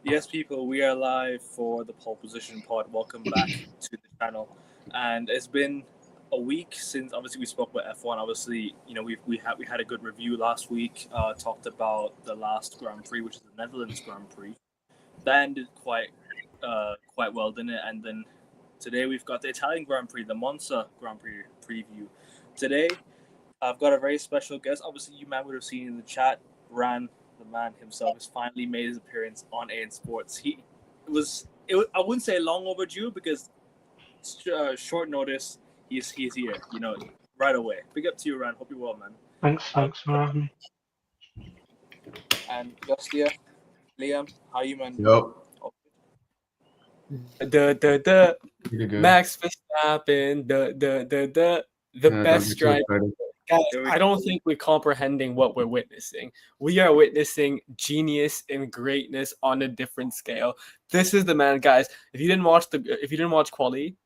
Yes, people, we are live for the Pole Position Pod. Welcome back to the channel. And it's been a week since obviously we spoke about F1. Obviously, we had a good review last week. Talked about the last Grand Prix, which is the Netherlands Grand Prix. That ended quite well, didn't it? And then today we've got the Italian Grand Prix, the Monza Grand Prix preview. Today I've got a very special guest. Obviously, you might have seen in the chat, Ran, the man himself, has finally made his appearance on AN Sports. I wouldn't say long overdue because short notice. He's here, right away. Big up to you, Ran. Hope you're well, man. Thanks for having me. And Gustia, Liam, how are you, man? Yo. Max Verstappen, the best driver. Guys, I don't think we're comprehending what we're witnessing. We are witnessing genius and greatness on a different scale. This is the man, guys. If you didn't watch quali,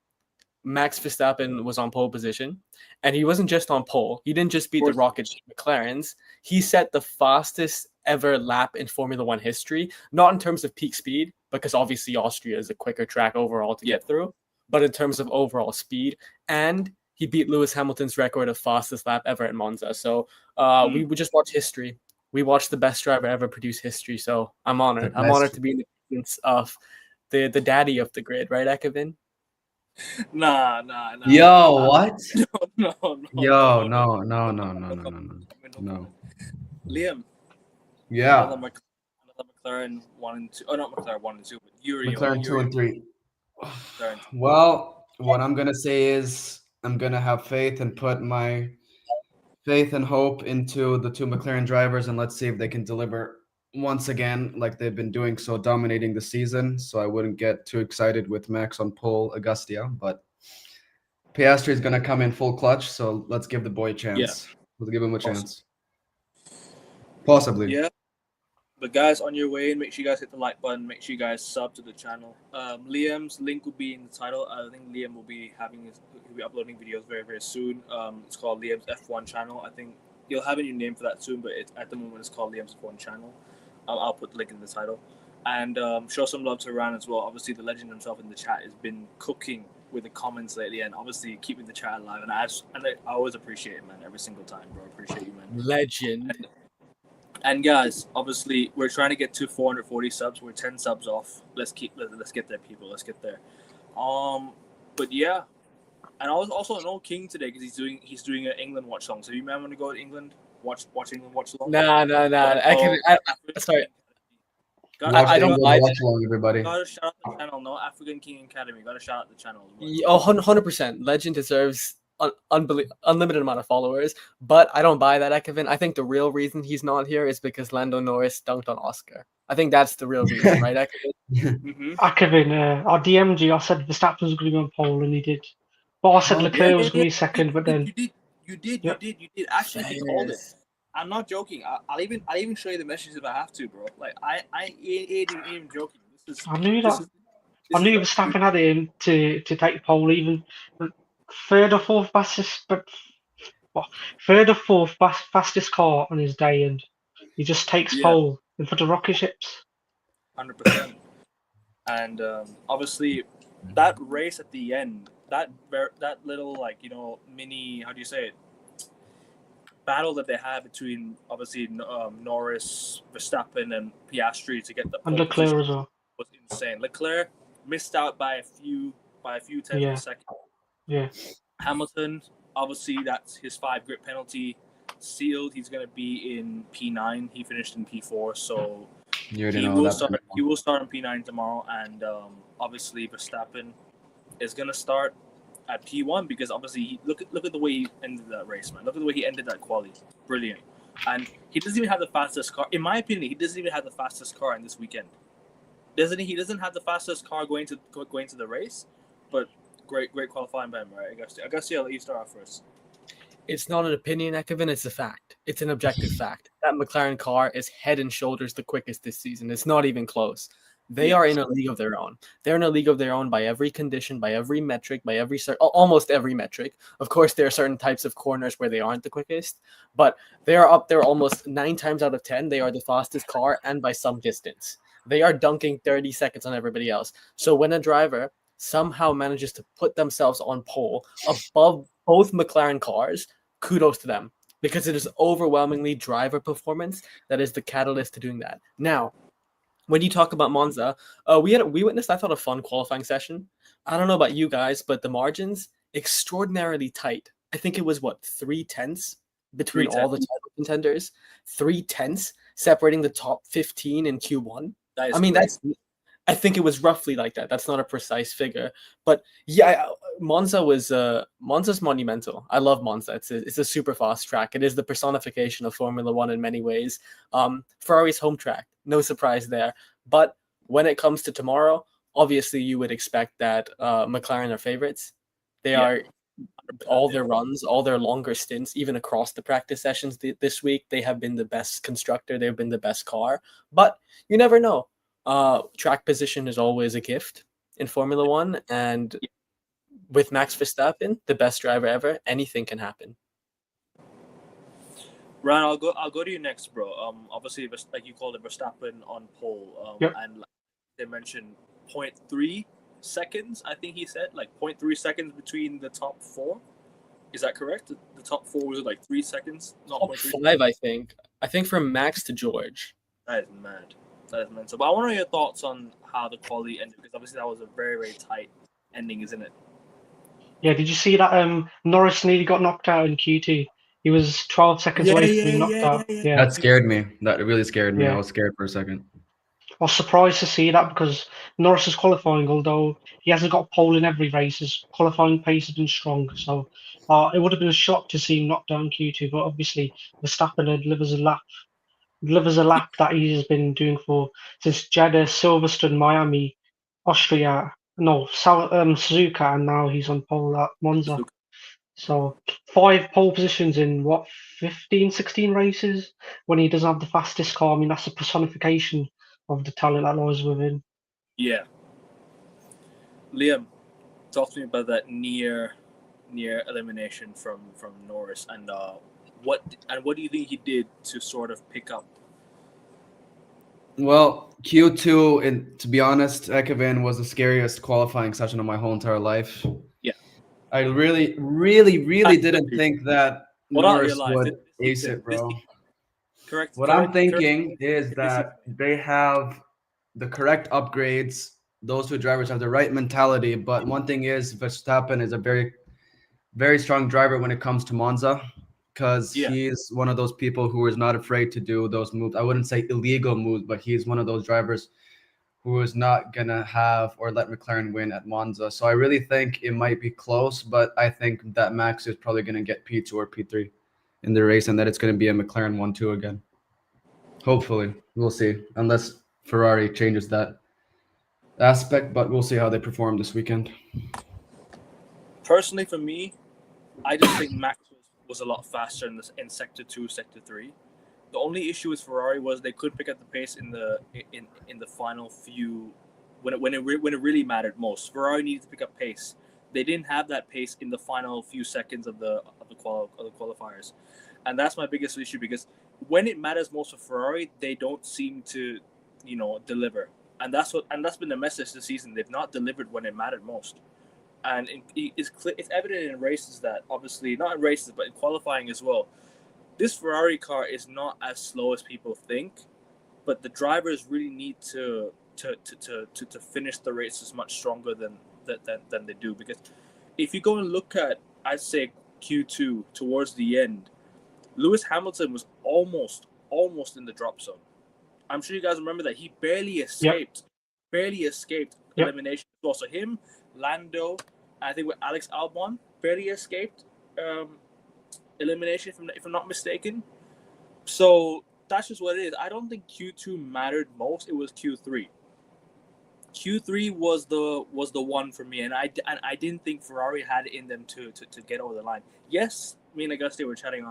Max Verstappen was on pole position, and he wasn't just on pole. He didn't just beat the rocket ship McLarens. He set the fastest ever lap in Formula One history, not in terms of peak speed, because obviously Austria is a quicker track overall to get through, but in terms of overall speed. And he beat Lewis Hamilton's record of fastest lap ever at Monza. So we would just watch history. We watched the best driver ever produce history. So I'm honored. I'm honored to be in the presence of the daddy of the grid, right, Ekevin? Nah. Yo, what? No. Yo, no. Liam. Yeah. Another McLaren 1 and 2. Oh, not McLaren 1 and 2, but McLaren 2 and 3. Well, what I'm gonna say is I'm gonna have faith and put my faith and hope into the two McLaren drivers, and let's see if they can deliver once again like they've been doing, so dominating the season. So I wouldn't get too excited with Max on pole, Augustia, but Piastri is gonna come in full clutch. So let's give the boy a chance. Yeah. Let's give him a chance. Possibly. Yeah. But guys, on your way, make sure you guys hit the like button. Make sure you guys sub to the channel. Liam's link will be in the title. I think Liam will be uploading videos very, very soon. It's called Liam's F1 channel. I think you'll have a new name for that soon, but at the moment it's called Liam's F1 channel. I'll put the link in the title. And show some love to Ran as well. Obviously, the legend himself in the chat has been cooking with the comments lately, and obviously keeping the chat alive. And I always appreciate it, man. Every single time, bro. Appreciate you, man. Legend. And guys, obviously, we're trying to get to 440 subs. We're 10 subs off. Let's get there, people. Let's get there. But yeah, and I was also an old king today because he's doing an England watch song. So you might want to go to England, watch England watch along. Nah. Sorry. I don't watch along, everybody. Gotta shout out the channel, no African King Academy. Gotta shout out the channel. Oh, 100%. Legend deserves unlimited amount of followers, but I don't buy that, Ekevin. I think the real reason he's not here is because Lando Norris dunked on Oscar. I think that's the real reason, right, Ekevin? Ekevin, I DM'd you. I said Verstappen was going to go on pole, and he did. But I said Leclerc was going to be second, but then you did. Actually, he called it. I'm not joking. I'll even show you the messages if I have to, bro. Like I ain't even joking. I knew Verstappen had him to take pole, even third or fourth fastest car on his day, and he just takes pole in front of rocket ships. 100%. And obviously, that race at the end, that little mini, how do you say it, battle that they had between obviously Norris, Verstappen, and Piastri to get the and Leclerc as well was insane. Leclerc missed out by a few tenths of a second. Yeah. Hamilton, obviously, that's his 5 grid penalty sealed. He's going to be in P9. He finished in P4, so he will start in P9 tomorrow. And obviously, Verstappen is going to start at P1 because obviously, look at the way he ended that race, man. Look at the way he ended that quali. Brilliant. And he doesn't even have the fastest car. In my opinion, he doesn't even have the fastest car in this weekend. Doesn't he? He doesn't have the fastest car going to the race, but great qualifying by him, right? I guess I'll let you start off first. It's not an opinion, Ekevin. It's a fact. It's an objective fact. That McLaren car is head and shoulders the quickest this season. It's not even close. They are in a league of their own. They're in a league of their own by every condition, by every metric, almost every metric. Of course, there are certain types of corners where they aren't the quickest, but they are up there almost 9 times out of 10. They are the fastest car, and by some distance. They are dunking 30 seconds on everybody else. So when a driver somehow manages to put themselves on pole above both McLaren cars, kudos to them, because it is overwhelmingly driver performance that is the catalyst to doing that. Now, when you talk about Monza, we witnessed, I thought, a fun qualifying session. I don't know about you guys, but the margins extraordinarily tight. I think it was 3/10 between all the title contenders, 3/10 separating the top 15 in Q1. I think it was roughly like that. That's not a precise figure, but yeah, Monza's monumental. I love Monza. It's a super fast track. It is the personification of Formula One in many ways. Ferrari's home track, no surprise there. But when it comes to tomorrow, obviously you would expect that McLaren are favorites. They are all their runs, all their longer stints, even across the practice sessions this week. They have been the best constructor. They've been the best car. But you never know. Track position is always a gift in Formula One, and with Max Verstappen, the best driver ever, anything can happen. Ryan, I'll go to you next, bro. Obviously, like you called it, Verstappen on pole, and like they mentioned 0.3 seconds. I think he said 0.3 seconds between the top four. Is that correct? The top four was 3 seconds, not top 5. I think from Max to George. That is mad. That is mental. But I want to know your thoughts on how the quality ended, because obviously that was a very, very tight ending, isn't it? Yeah, did you see that Norris nearly got knocked out in Q2? He was 12 seconds away from being knocked out. Yeah. That scared me. That really scared me. I was scared for a second. I was surprised to see that, because Norris is qualifying, although he hasn't got pole in every race, his qualifying pace has been strong. So it would have been a shock to see him knocked down Q2, but obviously Verstappen delivers a lap that he has been doing since Jeddah, Silverstone, Miami, Austria, Suzuka, and now he's on pole at Monza. So 5 pole positions in 15, 16 races when he doesn't have the fastest car. I mean, that's a personification of the talent that lies within. Yeah. Liam, talk to me about that near elimination from Norris, and what do you think he did to sort of pick up? Well, Q2, and to be honest, Ekevin was the scariest qualifying session of my whole entire life. Yeah. I really didn't think that Norris would ace it, bro. Correct. What I'm thinking is that they have the correct upgrades. Those two drivers have the right mentality. But one thing is, Verstappen is a very, very strong driver when it comes to Monza, because he's one of those people who is not afraid to do those moves. I wouldn't say illegal moves, but he's one of those drivers who is not going to have or let McLaren win at Monza. So I really think it might be close, but I think that Max is probably going to get P2 or P3 in the race, and that it's going to be a McLaren 1-2 again. Hopefully. We'll see, unless Ferrari changes that aspect, but we'll see how they perform this weekend. Personally, for me, I just think Max was a lot faster in Sector 2, Sector 3. The only issue with Ferrari was they couldn't pick up the pace in the final few when it really mattered most. Ferrari needed to pick up pace. They didn't have that pace in the final few seconds of the qualifiers, and that's my biggest issue, because when it matters most for Ferrari, they don't seem to, deliver, and that's been the message this season. They've not delivered when it mattered most, and it's evident in races that, obviously not in races but in qualifying as well. This Ferrari car is not as slow as people think, but the drivers really need to finish the races much stronger than they do. Because if you go and look at, I'd say, Q2 towards the end, Lewis Hamilton was almost in the drop zone. I'm sure you guys remember that. He barely escaped elimination. Also him, Lando, I think with Alex Albon, barely escaped elimination, if I'm not mistaken. So that's just what it is. I don't think Q2 mattered most. It was Q3. Q3 was the one for me, and I didn't think Ferrari had it in them to get over the line. Yes, me and Auguste were chatting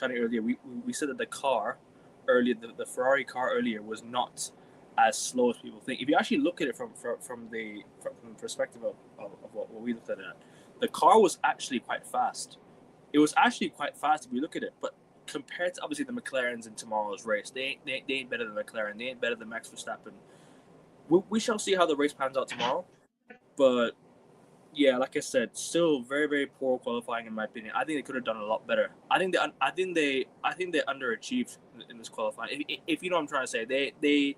earlier. We said that the car earlier, the Ferrari car earlier, was not as slow as people think. If you actually look at it from the perspective of what we looked at it, the car was actually quite fast. It was actually quite fast if you look at it, but compared to obviously the McLarens in tomorrow's race, they ain't better than McLaren. They ain't better than Max Verstappen. we shall see how the race pans out tomorrow. But yeah, like I said, still very, very poor qualifying in my opinion. I think they could have done a lot better. I think they underachieved in this qualifying. If you know what I'm trying to say,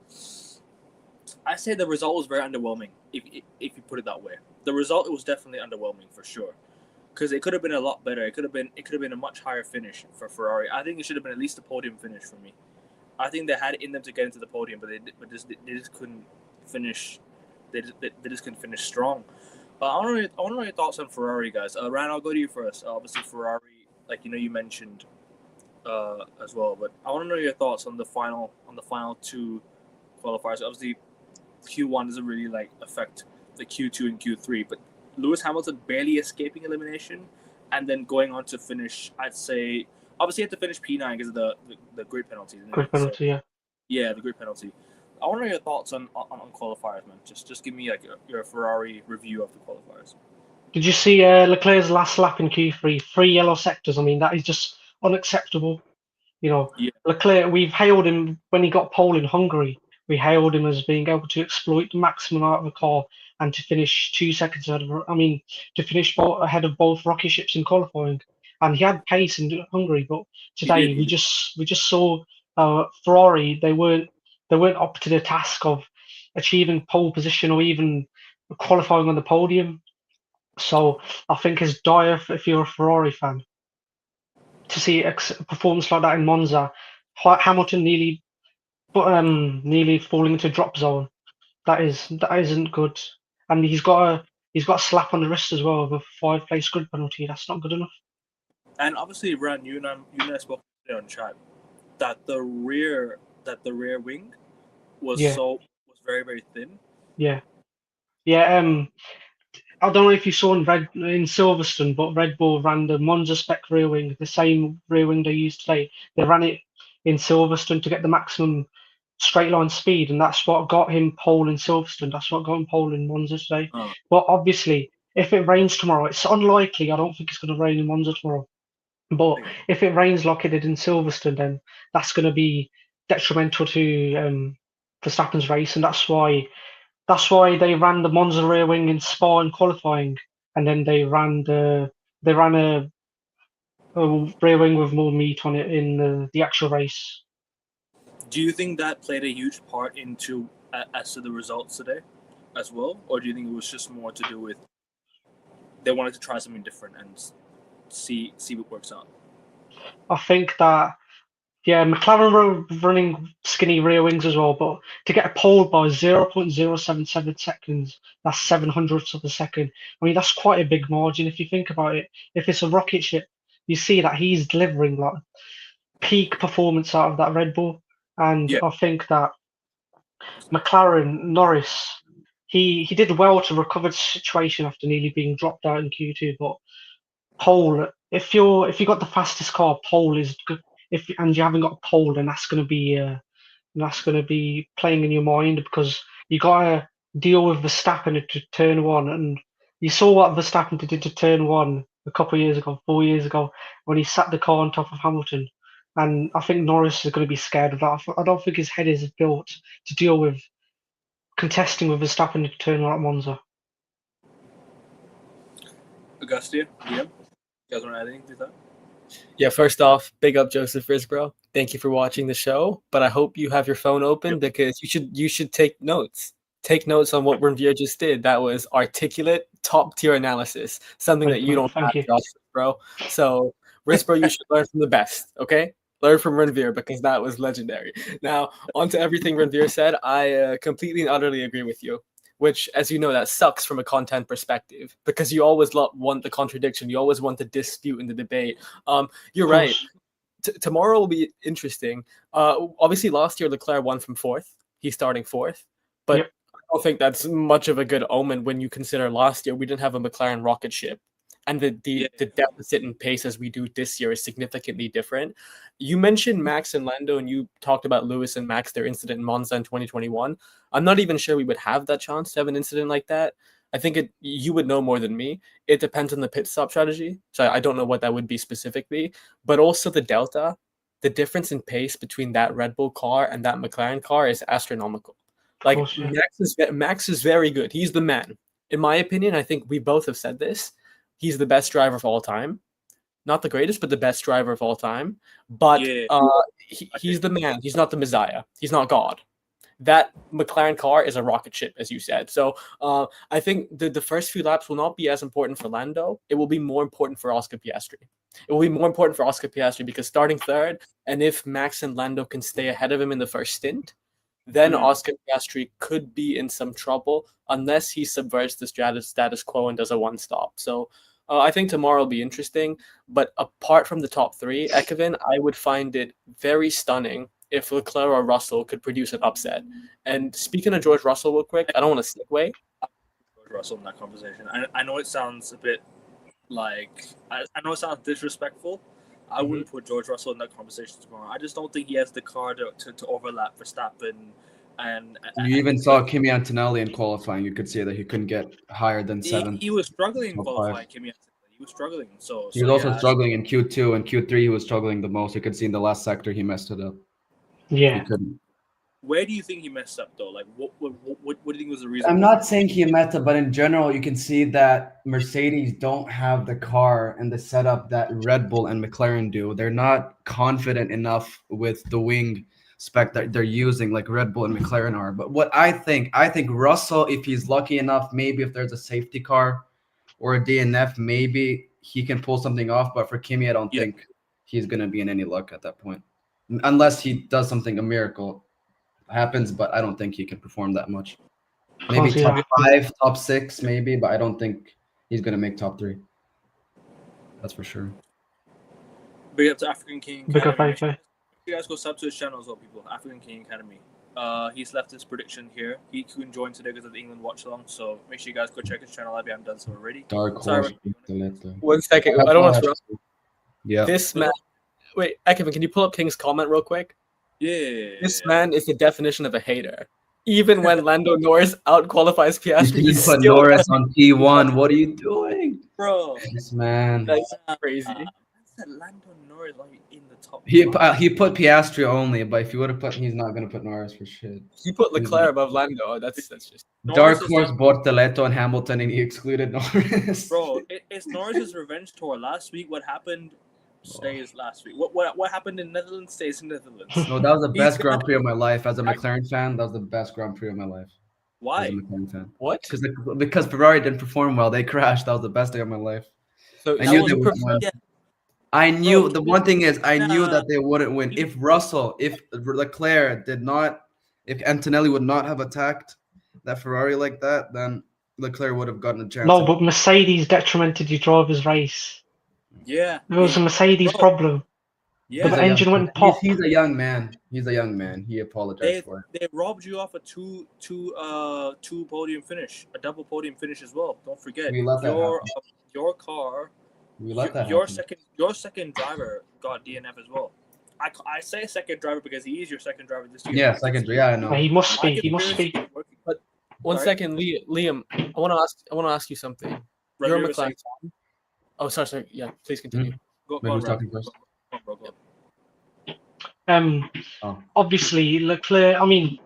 I say the result was very underwhelming. If you put it that way, the result was definitely underwhelming for sure. Because it could have been a lot better. It could have been a much higher finish for Ferrari. I think it should have been at least a podium finish for me. I think they had it in them to get into the podium, but they just couldn't finish. They just couldn't finish strong. I want to know your thoughts on Ferrari, guys. Ryan, I'll go to you first. Obviously, Ferrari, you mentioned as well, but I want to know your thoughts on the final two qualifiers. Obviously, Q1 doesn't really affect the Q2 and Q3, but Lewis Hamilton barely escaping elimination, and then going on to finish. I'd say obviously he had to finish P9 because of the grid penalty. Grid penalty, yeah. Yeah, the grid penalty. I want to know your thoughts on qualifiers, man. Just give me your Ferrari review of the qualifiers. Did you see Leclerc's last lap in Q3? 3 yellow sectors. I mean, that is just unacceptable. Yeah. Leclerc, we've hailed him when he got pole in Hungary. We hailed him as being able to exploit the maximum out of the car and to finish 2 seconds ahead ahead of both rocket ships in qualifying. And he had pace in Hungary, but today we just saw Ferrari. They weren't up to the task of achieving pole position or even qualifying on the podium. So I think it's dire if you're a Ferrari fan to see a performance like that in Monza. Hamilton nearly falling into drop zone. That isn't good. And he's got a slap on the wrist as well with a 5-place grid penalty. That's not good enough. And obviously, Ran, you and I spoke on chat that the rear wing was very, very thin. Yeah. I don't know if you saw in Silverstone, but Red Bull ran the Monza spec rear wing, the same rear wing they used today. They ran it in Silverstone to get the maximum straight line speed, and that's what got him pole in Silverstone. That's what got him pole in Monza today. Oh. But obviously, if it rains tomorrow, it's unlikely. I don't think it's going to rain in Monza tomorrow. But if it rains like it did in Silverstone, then that's going to be detrimental to Verstappen's race, and that's why they ran the Monza rear wing in Spa in qualifying, and then they ran a rear wing with more meat on it in the actual race. Do you think that played a huge part into as to the results today, as well, or do you think it was just more to do with they wanted to try something different and see what works out? I think that. Yeah, McLaren were running skinny rear wings as well, but to get a pole by 0.077 seconds, that's 700ths of a second. I mean, that's quite a big margin if you think about it. If it's a rocket ship, you see that he's delivering peak performance out of that Red Bull. And I think that McLaren, Norris, he did well to recover the situation after nearly being dropped out in Q2, but pole, if you got the fastest car, pole is good. And you haven't got a pole, then that's going to be playing in your mind because you got to deal with Verstappen to turn one, and you saw what Verstappen did to turn one a couple of years ago, 4 years ago, when he sat the car on top of Hamilton. And I think Norris is going to be scared of that. I don't think his head is built to deal with contesting with Verstappen to turn one at Monza. Augustia, you guys want to add anything to that? Yeah, first off, big up Joseph Risbro. Thank you for watching the show, but I hope you have your phone open because you should take notes. Take notes on what Renvier just did. That was articulate, top tier analysis. Something that you don't have, bro. So, Risbro, you should learn from the best, okay? Learn from Renvier because that was legendary. Now, on to everything Renvier said. I completely and utterly agree with you. Which, as you know, that sucks from a content perspective because you always want the contradiction. You always want the dispute in the debate. You're right. Tomorrow will be interesting. Obviously, last year Leclerc won from 4th. He's starting 4th. But I don't think that's much of a good omen when you consider last year we didn't have a McLaren rocket ship. And the deficit in pace as we do this year is significantly different. You mentioned Max and Lando, and you talked about Lewis and Max, their incident in Monza in 2021. I'm not even sure we would have that chance to have an incident like that. I think you would know more than me. It depends on the pit stop strategy. So I don't know what that would be specifically. But also the delta, the difference in pace between that Red Bull car and that McLaren car is astronomical. Like course, yeah. Max is very good. He's the man. In my opinion, I think we both have said this. He's the best driver of all time. Not the greatest, but the best driver of all time. But he's the man. He's not the Messiah. He's not God. That McLaren car is a rocket ship, as you said. So I think the first few laps will not be as important for Lando. It will be more important for Oscar Piastri. It will be more important for Oscar Piastri because starting third, and if Max and Lando can stay ahead of him in the first stint, then Oscar Piastri could be in some trouble unless he subverts the status quo and does a one-stop. So I think tomorrow will be interesting. But apart from the top three, Ekevin, I would find it very stunning if Leclerc or Russell could produce an upset. And speaking of George Russell real quick, I don't want to segue. George Russell in that conversation. I know it sounds a bit like... I know it sounds disrespectful. I wouldn't put George Russell in that conversation tomorrow. I just don't think he has the car to overlap Verstappen. And you even saw Kimi Antonelli in qualifying. You could see that he couldn't get higher than 7th. He was struggling in qualifying, Kimi Antonelli. He was struggling. He was also struggling in Q2 and Q3. He was struggling the most. You could see in the last sector he messed it up. Yeah. He couldn't. Where do you think he messed up though? Like, what do you think was the reason? I'm not saying he messed up, but in general, you can see that Mercedes don't have the car and the setup that Red Bull and McLaren do. They're not confident enough with the wing spec that they're using, like Red Bull and McLaren are. But what I think Russell, if he's lucky enough, maybe if there's a safety car or a DNF, maybe he can pull something off. But for Kimi, I don't think he's gonna be in any luck at that point, unless he does something, a miracle happens, but I don't think he can perform that much. Maybe top 5, top 6, maybe, but I don't think he's gonna make top 3. That's for sure. Big up to African King Academy. You guys go sub to his channel as well, people. African King Academy. He's left his prediction here. He couldn't join today because of the England watch along, so make sure you guys go check his channel if you haven't done so already. Dark horse. 1 second. I don't want to. Yeah. This man. Wait, Ekevin, can you pull up King's comment real quick? Yeah. This man is the definition of a hater. Even when Lando Norris outqualifies Piastri, you put Norris on P1. What are you doing, bro? This man. That's crazy. Lando Norris in the top. He put Piastri only, but if you would have put, he's not gonna put Norris for shit. He put Leclerc above Lando. That's just Dark horse Bortoleto and Hamilton, and he excluded Norris. Bro, it's Norris's revenge tour. Last week, what happened stays last week. What happened in Netherlands stays in Netherlands. No, that was the best Grand Prix of my life. As a McLaren fan, that was the best Grand Prix of my life. Why? As a McLaren fan. What? Because Ferrari didn't perform well. They crashed. That was the best day of my life. So I knew they would win. I knew the one thing is I knew that they wouldn't win. If Leclerc if Antonelli would not have attacked that Ferrari like that, then Leclerc would have gotten a chance. No, but Mercedes detrimented your driver's race. Yeah. It was a Mercedes problem. Yeah. The engine went pop. He's a young man. He apologized for it. They robbed you off a two podium finish, a double podium finish as well. Don't forget your car. Your second driver got DNF as well. I say second driver because he is your second driver this year. Yeah, second. Yeah, I know. He must be. But 1 second, Liam. I want to ask you something. You're a McLaren fan. Oh, sorry. Yeah, please continue. Go on, first. Obviously, Leclerc. I mean,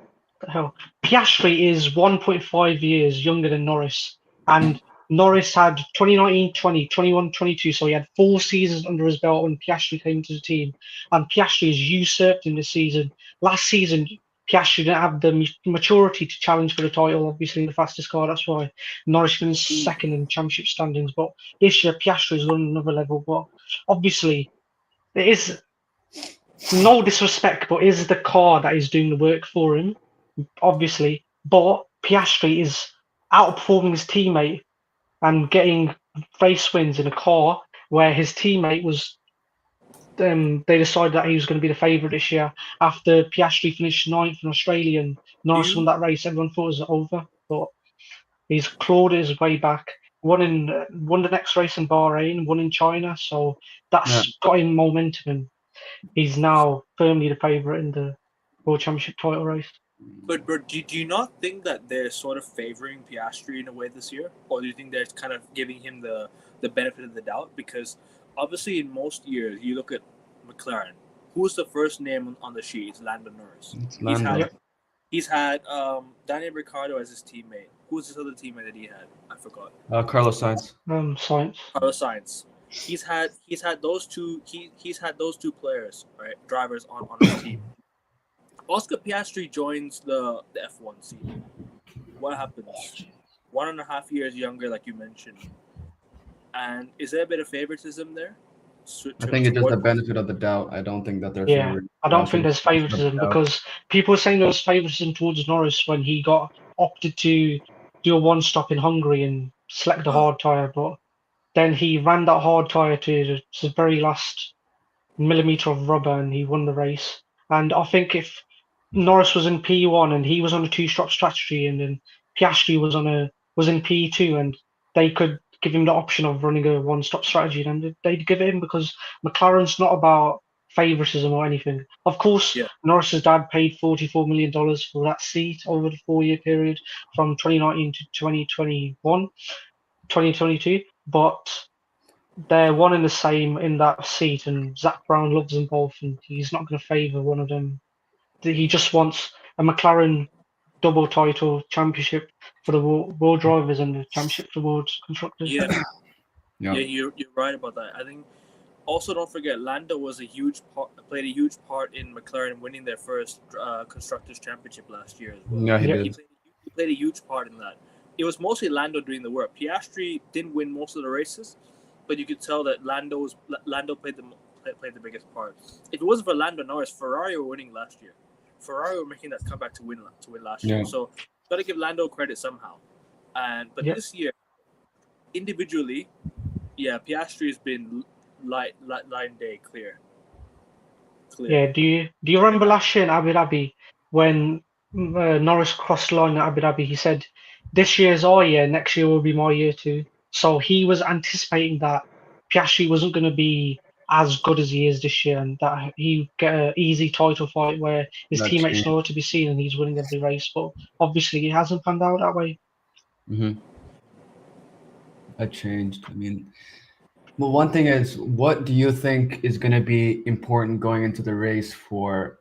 Piastri is 1.5 years younger than Norris, and Norris had 2019, 20, 21, 22, so he had 4 seasons under his belt when Piastri came to the team. And Piastri has usurped him this season. Last season, Piastri didn't have the maturity to challenge for the title, obviously, the fastest car. That's why Norris finished second in championship standings. But this year, Piastri is on another level. But obviously, it is no disrespect, but it is the car that is doing the work for him, obviously. But Piastri is outperforming his teammate and getting race wins in a car where his teammate was. They decided that he was going to be the favourite this year after Piastri finished 9th in Australia and Norris won that race. Everyone thought it was over, but he's clawed his way back. Won the next race in Bahrain, won in China, so that's got him momentum, and he's now firmly the favourite in the World Championship title race. But do you not think that they're sort of favouring Piastri in a way this year, or do you think they're kind of giving him the benefit of the doubt? Because obviously, in most years, you look at McLaren. Who's the first name on the sheet? It's Lando Norris. He's had Daniel Ricciardo as his teammate. Who's this other teammate that he had? I forgot. Carlos Sainz. Sainz. Carlos Sainz. He's had those two. He's had those two players, right? Drivers on his team. Oscar Piastri joins the F1 team. What happens? 1.5 years younger, like you mentioned. And is there a bit of favoritism there? I think it's just the benefit of the doubt. I don't think that they're I don't think there's favoritism because people were saying there was favoritism towards Norris when he got opted to do a one-stop in Hungary and select the hard tyre, but then he ran that hard tyre to the very last millimetre of rubber and he won the race. And I think if Norris was in P1 and he was on a two-stop strategy and then Piastri was in P2 and they could give him the option of running a one-stop strategy, then they'd give it him because McLaren's not about favoritism or anything. Of course, Norris's dad paid $44 million for that seat over the 4-year period from 2019 to 2022, but they're one and the same in that seat, and Zach Brown loves them both, and he's not going to favour one of them. He just wants a McLaren double title championship for the world drivers and the championship for the world constructors. Yeah, you're right about that. I think also don't forget Lando played a huge part in McLaren winning their first constructors championship last year as well. Yeah, he did. He played a huge part in that. It was mostly Lando doing the work. Piastri didn't win most of the races, but you could tell that Lando played the biggest part. If it wasn't for Lando Norris, Ferrari were winning last year. Ferrari were making that comeback to win last year. So got to give Lando credit somehow. But this year, individually, Piastri has been line day clear. Yeah. Do you remember last year in Abu Dhabi when Norris crossed the line at Abu Dhabi? He said, "This year's our year. Next year will be my year too." So he was anticipating that Piastri wasn't going to be as good as he is this year, and that he'd get an easy title fight where his teammates know to be seen and he's winning every race. But obviously, it hasn't panned out that way. That changed. I mean, well, one thing is, what do you think is going to be important going into the race for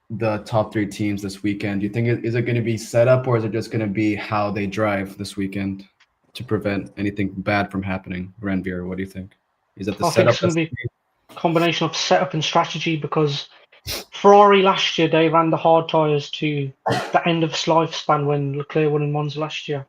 the top 3 teams this weekend? Do you think is it going to be set up, or is it just going to be how they drive this weekend to prevent anything bad from happening? Ranveer, what do you think? Is it the setup? I think it's going to be a combination of setup and strategy because Ferrari last year, they ran the hard tyres to the end of its lifespan when Leclerc won in Monza last year.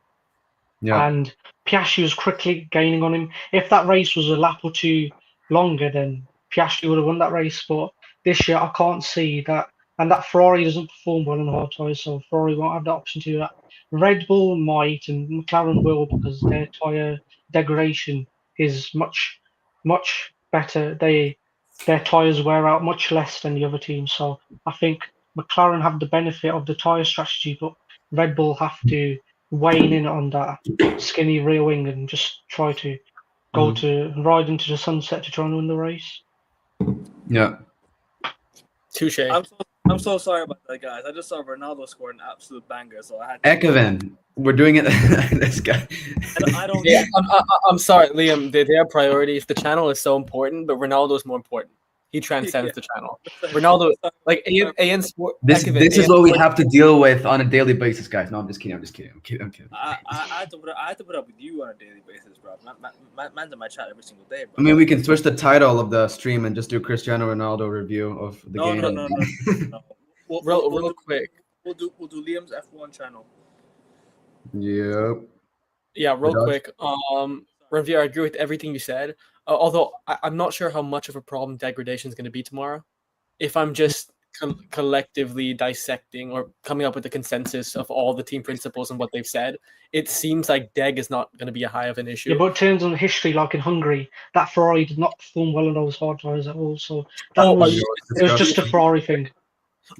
And Piastri was quickly gaining on him. If that race was a lap or two longer, then Piastri would have won that race. But this year, I can't see that. And that Ferrari doesn't perform well on hard tyres, so Ferrari won't have the option to do that. Red Bull might, and McLaren will, because their tyre degradation is much, much better. Their tyres wear out much less than the other teams. So I think McLaren have the benefit of the tyre strategy, but Red Bull have to weighing in on that skinny rear wing and just try to go to ride into the sunset to try and win the race. Yeah. Touche. I'm so sorry about that, guys. I just saw Ronaldo score an absolute banger, so I had to... Ekeven, we're doing it. This guy. I don't. Yeah, I'm sorry, Liam. Their priorities. The channel is so important, but Ronaldo's more important. He transcends the channel. Ronaldo, like AN Sport. This is what we have to deal with on a daily basis, guys. No, I'm just kidding. I had to put up with you on a daily basis, bro. Man's in my chat every single day, bro. I mean, we can switch the title of the stream and just do Cristiano Ronaldo review of the game. No. Real quick. We'll do Liam's F1 channel. Yep. Yeah, real quick. Ranveer, I agree with everything you said. Although I'm not sure how much of a problem degradation is going to be tomorrow. If I'm just collectively dissecting or coming up with a consensus of all the team principles and what they've said, it seems like deg is not going to be a high of an issue. Yeah, but in terms of history, like in Hungary, that Ferrari did not perform well on those hard tyres at all. So it was just a Ferrari thing.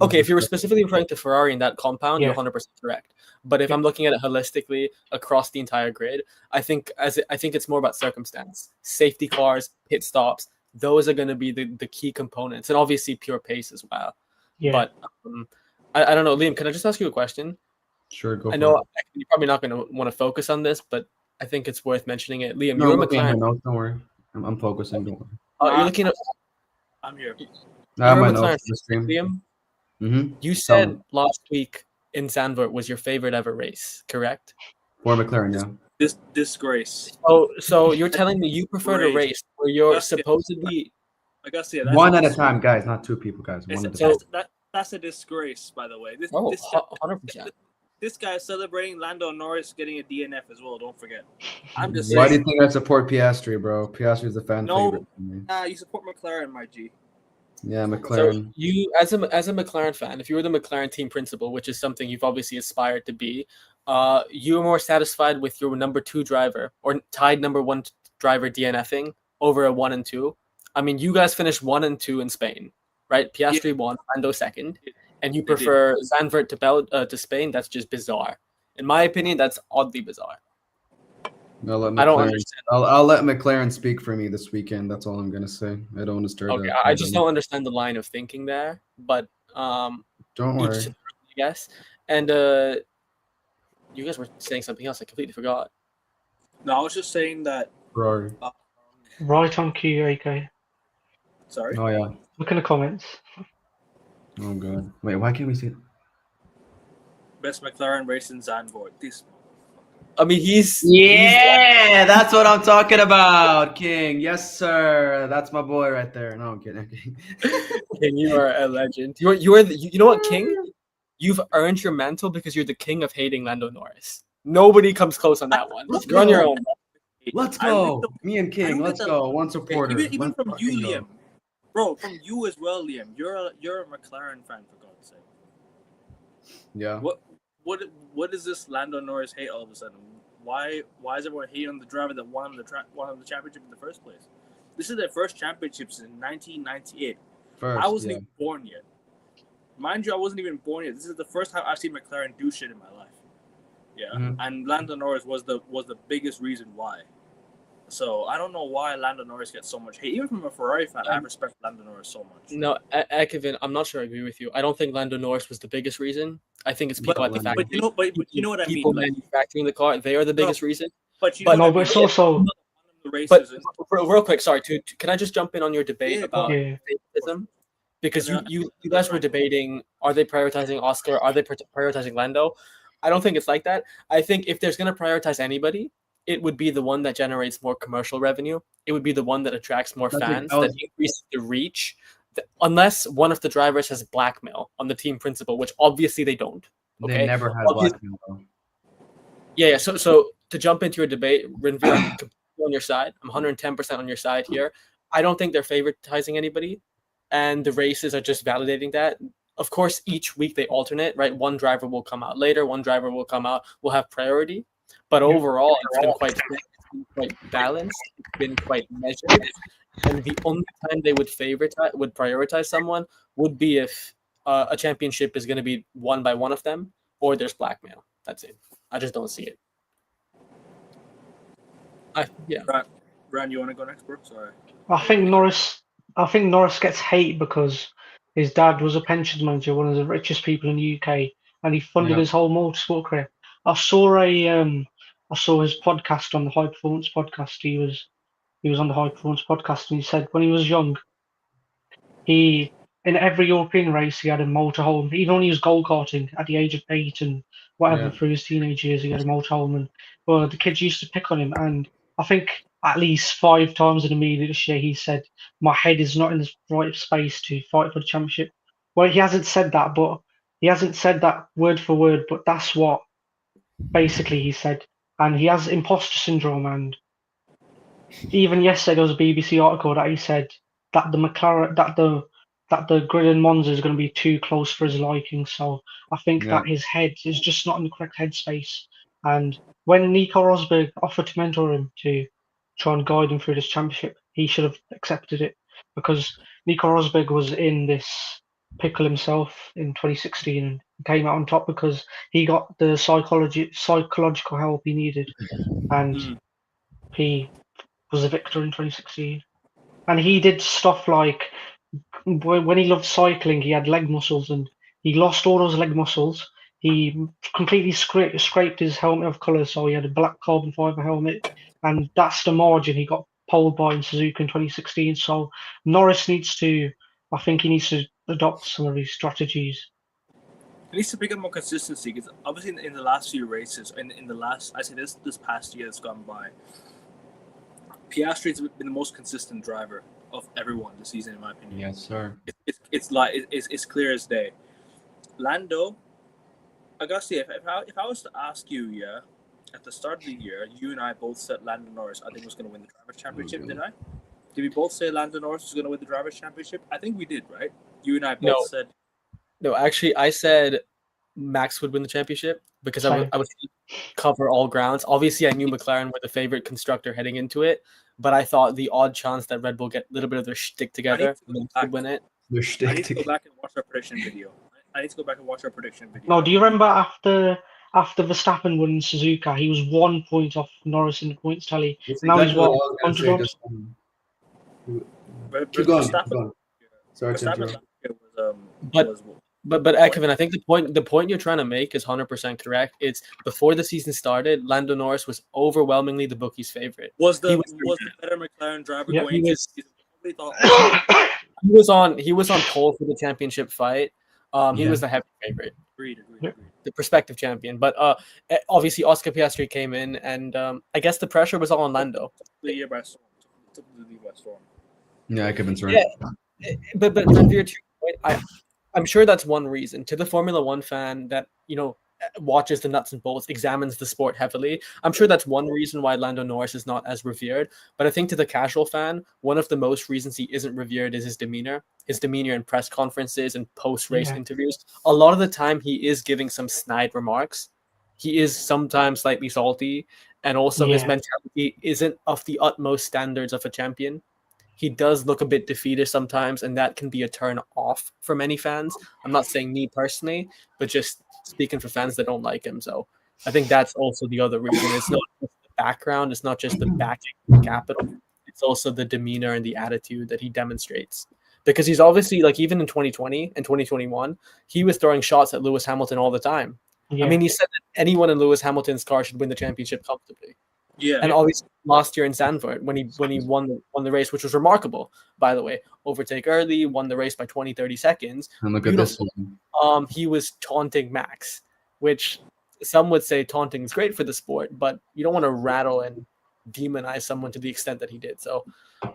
Okay, if you were specifically referring to Ferrari in that compound, you're 100% correct. But if I'm looking at it holistically across the entire grid, I think it's more about circumstance. Safety cars, pit stops, those are going to be the key components, and obviously pure pace as well. Yeah. But I don't know, Liam. Can I just ask you a question? Sure, go. I know you're probably not going to want to focus on this, but I think it's worth mentioning it. Liam, you're a McLaren. No, don't worry. I'm focusing. Don't worry. You're looking at. I'm here. I have my notes on the stream. Liam. You said last week in Zandvoort was your favorite ever race, correct? For McLaren, yeah. This disgrace. So you're telling me you prefer a race where you're supposedly... I gotta say, one at a time, guys, not two people, guys. One at a time. That's a disgrace, by the way. 100%. This guy is celebrating Lando Norris getting a DNF as well. Don't forget. I'm just Why saying. do you think I support Piastri, bro? Piastri is a fan favorite for me. You support McLaren, my G. Yeah, McLaren. So you, as a McLaren fan, if you were the McLaren team principal, which is something you've obviously aspired to be, you're more satisfied with your number 2 driver or tied number 1 driver DNFing over a 1 and 2. I mean, you guys finished 1 and 2 in Spain, right? Piastri 1, Lando 2nd, and you prefer Zandvoort to Spain. That's just bizarre. In my opinion, that's oddly bizarre. I don't understand. I'll let McLaren speak for me this weekend. That's all I'm gonna say. I don't understand. Okay, I just don't understand the line of thinking there. But don't worry. Yes, and you guys were saying something else. I completely forgot. No, I was just saying that. Rory. Right on cue, AK. Sorry. Oh yeah. Look in the comments. Oh god. Wait, why can't we see it? Best McLaren race in Zandvoort. I mean, he's that's what I'm talking about, King. Yes, sir. That's my boy right there. No, I'm kidding. King, you are a legend. You know what, King? You've earned your mantle because you're the king of hating Lando Norris. Nobody comes close on that one. You're on your own. Let's go. Me and King. Let's go. One supporter. Even from you, Liam. Bro, from you as well, Liam. You're a McLaren fan, for God's sake. Yeah. What is this Lando Norris hate all of a sudden? Why is everyone hating on the driver that won the championship in the first place? This is their first championships in 1998. I wasn't even born yet. Mind you, I wasn't even born yet. This is the first time I've seen McLaren do shit in my life. Yeah, and Lando Norris was the biggest reason why. So I don't know why Lando Norris gets so much hate. Even from a Ferrari fan, I respect Lando Norris so much. No, Kevin, I'm not sure I agree with you. I don't think Lando Norris was the biggest reason. I think it's people at the factory. But you know what I mean. People manufacturing the car, they are the biggest reason. But it's also. But real quick, sorry. Can I just jump in on your debate about favoritism? Because you guys were debating: are they prioritizing Oscar? Are they prioritizing Lando? I don't think it's like that. I think if there's going to prioritize anybody, it would be the one that generates more commercial revenue. It would be the one that attracts more fans, that increases the reach. Unless one of the drivers has blackmail on the team principal, which obviously they don't. Okay? They never had blackmail, though. Yeah. So to jump into your debate, Rinvir, I'm completely on your side. I'm 110% on your side here. I don't think they're favoritizing anybody, and the races are just validating that. Of course, each week they alternate, right? One driver will come out later, one driver will come out, will have priority. But overall, it's been quite balanced. It's been quite measured. And the only time they would prioritize someone would be if a championship is going to be won by one of them, or there's blackmail. That's it. I just don't see it. Brian, you want to go next, bro? Sorry. I think Norris gets hate because his dad was a pensions manager, one of the richest people in the UK, and he funded his whole motorsport career. I saw his podcast on the High Performance podcast. He was on the High Performance podcast, and he said when he was young, in every European race he had a motorhome. Even when he was go karting at the age of 8 and whatever through his teenage years, he had a motorhome. And the kids used to pick on him. And I think at least 5 times in the media this year he said, "My head is not in the right space to fight for the championship." Well, he hasn't said that, word for word. But that's what basically he said. And he has imposter syndrome. And even yesterday there was a BBC article that he said that the McLaren, that the grid in Monza is going to be too close for his liking. So I think that his head is just not in the correct headspace. And when Nico Rosberg offered to mentor him to try and guide him through this championship, he should have accepted it, because Nico Rosberg was in this pickle himself in 2016 and came out on top because he got the psychological help he needed, and he was a victor in 2016. And he did stuff like when he loved cycling, he had leg muscles, and he lost all those leg muscles. He completely scraped his helmet of colour, so he had a black carbon fibre helmet, and that's the margin he got poled by in Suzuka in 2016. So Norris needs to adopt some of these strategies. needs to pick up more consistency because obviously in the last few races, in the last, I say this past year that's gone by, Piastri's been the most consistent driver of everyone this season, in my opinion. Yes, sir. It's clear as day. Lando, I gotta say, if I was to ask you, at the start of the year, you and I both said Lando Norris, I think, was going to win the Drivers' Championship, did I? Did we both say Lando Norris was going to win the Drivers' Championship? I think we did, right? You and I both said. No, actually, I said Max would win the championship because I was cover all grounds. Obviously, I knew McLaren were the favorite constructor heading into it, but I thought the odd chance that Red Bull get a little bit of their shtick together and could win it. I need to go back and watch our prediction video. No, do you remember after Verstappen won Suzuka, he was 1 point off Norris in the points tally. Now he's what, 100 odds? Keep going. Sorry to interrupt. But Kevin, I think the point you're trying to make is 100% correct. It's before the season started, Lando Norris was overwhelmingly the bookies' favorite. Was the better McLaren driver going? He was on pole for the championship fight. He was the heavy favorite. Agreed. The prospective champion. But obviously Oscar Piastri came in, and I guess the pressure was all on Lando. The year by storm. Yeah, I could have been right. Yeah, but to your point, I'm sure that's one reason. To the Formula One fan that watches the nuts and bolts, examines the sport heavily, I'm sure that's one reason why Lando Norris is not as revered. But I think to the casual fan, one of the most reasons he isn't revered is his demeanor in press conferences and post-race interviews. A lot of the time, he is giving some snide remarks. He is sometimes slightly salty, and also his mentality isn't of the utmost standards of a champion. He does look a bit defeated sometimes, and that can be a turn off for many fans. I'm not saying me personally, but just speaking for fans that don't like him. So I think that's also the other reason. It's not just the background. It's not just the backing capital. It's also the demeanor and the attitude that he demonstrates. Because he's obviously, like, even in 2020 and 2021, he was throwing shots at Lewis Hamilton all the time. Yeah. I mean, he said that anyone in Lewis Hamilton's car should win the championship comfortably. Yeah, and obviously last year in Zandvoort when he won the race, which was remarkable, by the way. Overtake early, won the race by 20-30 seconds. And look at this one. He was taunting Max, which some would say taunting is great for the sport, but you don't want to rattle and demonize someone to the extent that he did. So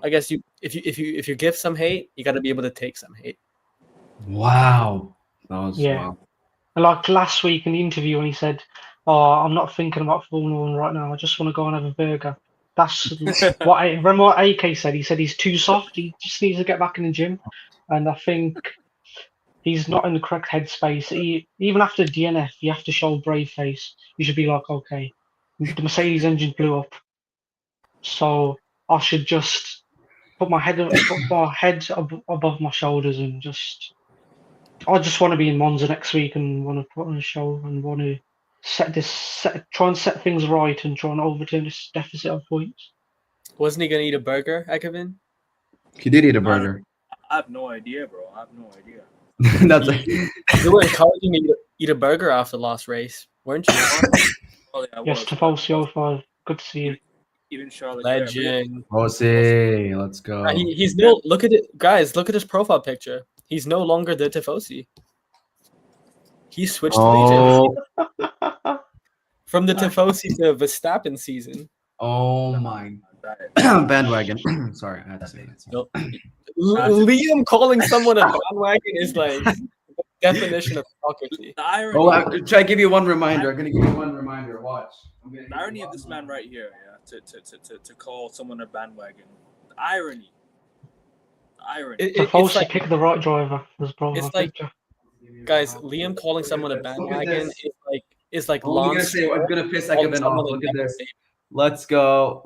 I guess if you give some hate, you got to be able to take some hate. Wow, that was wow. Like last week in the interview when he said, "Oh, I'm not thinking about Formula One right now. I just want to go and have a burger." That's remember what AK said. He said he's too soft. He just needs to get back in the gym, and I think he's not in the correct headspace. Even after DNF, you have to show a brave face. You should be like, okay, the Mercedes engine blew up, so I should just put my head above my shoulders and just. I just want to be in Monza next week and want to put on a show and want to try and set things right and try and overturn this deficit of points. Wasn't he going to eat a burger, Ekevin? He did eat a burger. I have no idea, bro. I have no idea. You were encouraging me to eat a burger after the last race, weren't you? Yes, Tifosi05. Good to see you. Even Charlotte. Legend. Tifosi, let's go. He's no. Look at it, guys. Look at his profile picture. He's no longer the Tifosi. He switched allegiance from the Tifosi to Verstappen season. Oh my bandwagon. Sorry, I had to say that. Liam calling someone a bandwagon is like the definition of hypocrisy. I'll try to give you one reminder. I'm going to give you one reminder. Watch. The irony of this man right here, to call someone a bandwagon. The irony. Supposed to pick the right driver. It's like, guys, Liam calling someone a bandwagon is like. I'm gonna piss Ekevin off. Look at this. Let's go.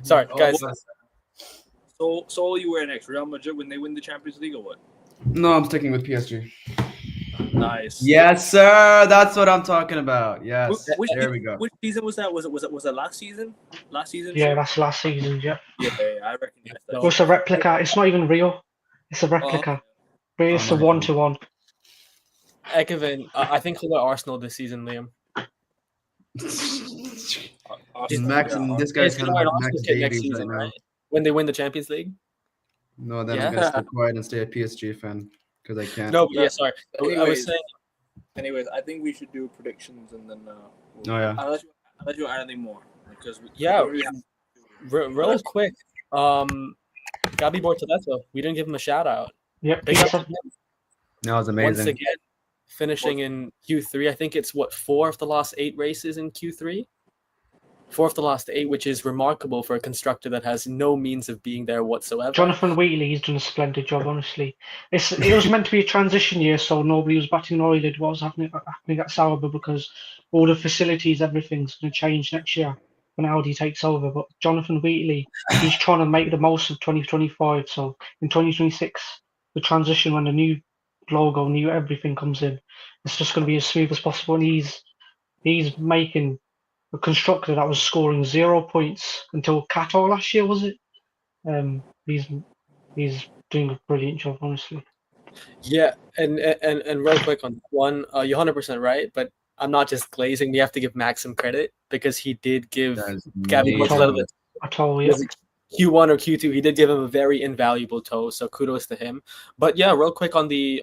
Sorry, guys. So you were next Real Madrid when they win the Champions League or what? No, I'm sticking with PSG. Nice. Yes, sir. That's what I'm talking about. Yes. There we go. Which season was that? Was it last season? Last season? Yeah, that's last season. Yeah. Yeah, I recognize that. It's a replica. It's not even real. It's a replica. It's a 1-to-1. Ekevin, I think he'll go Arsenal this season, Liam. Max and this guy's kind of like Max Davies right now. When they win the Champions League? No, then I'm gonna stay quiet and stay a PSG fan. because I can't. No, yeah, sorry. I was saying. Anyways, I think we should do predictions and then. Unless you add anything more, because real quick. Gabi Bortoleto, we didn't give him a shout out. Yep. That was amazing. Once again, finishing in Q3. I think it's 4 of the last 8 races in Q3. 4 of the last 8, which is remarkable for a constructor that has no means of being there whatsoever. Jonathan Wheatley, he's done a splendid job, honestly. It was meant to be a transition year, so nobody was batting an eyelid what was happening at Sauber, because all the facilities, everything's going to change next year when Audi takes over. But Jonathan Wheatley, he's trying to make the most of 2025. So in 2026, the transition, when the new logo, new everything comes in, it's just going to be as smooth as possible. And he's making a constructor that was scoring 0 points until Qatar last year, was it? He's doing a brilliant job, honestly. Yeah, and real quick on one, you're 100% right, but I'm not just glazing. We have to give Max some credit, because he did give Gabi Bortoleto Q1 or Q2. He did give him a very invaluable toe, so kudos to him. But yeah, real quick on the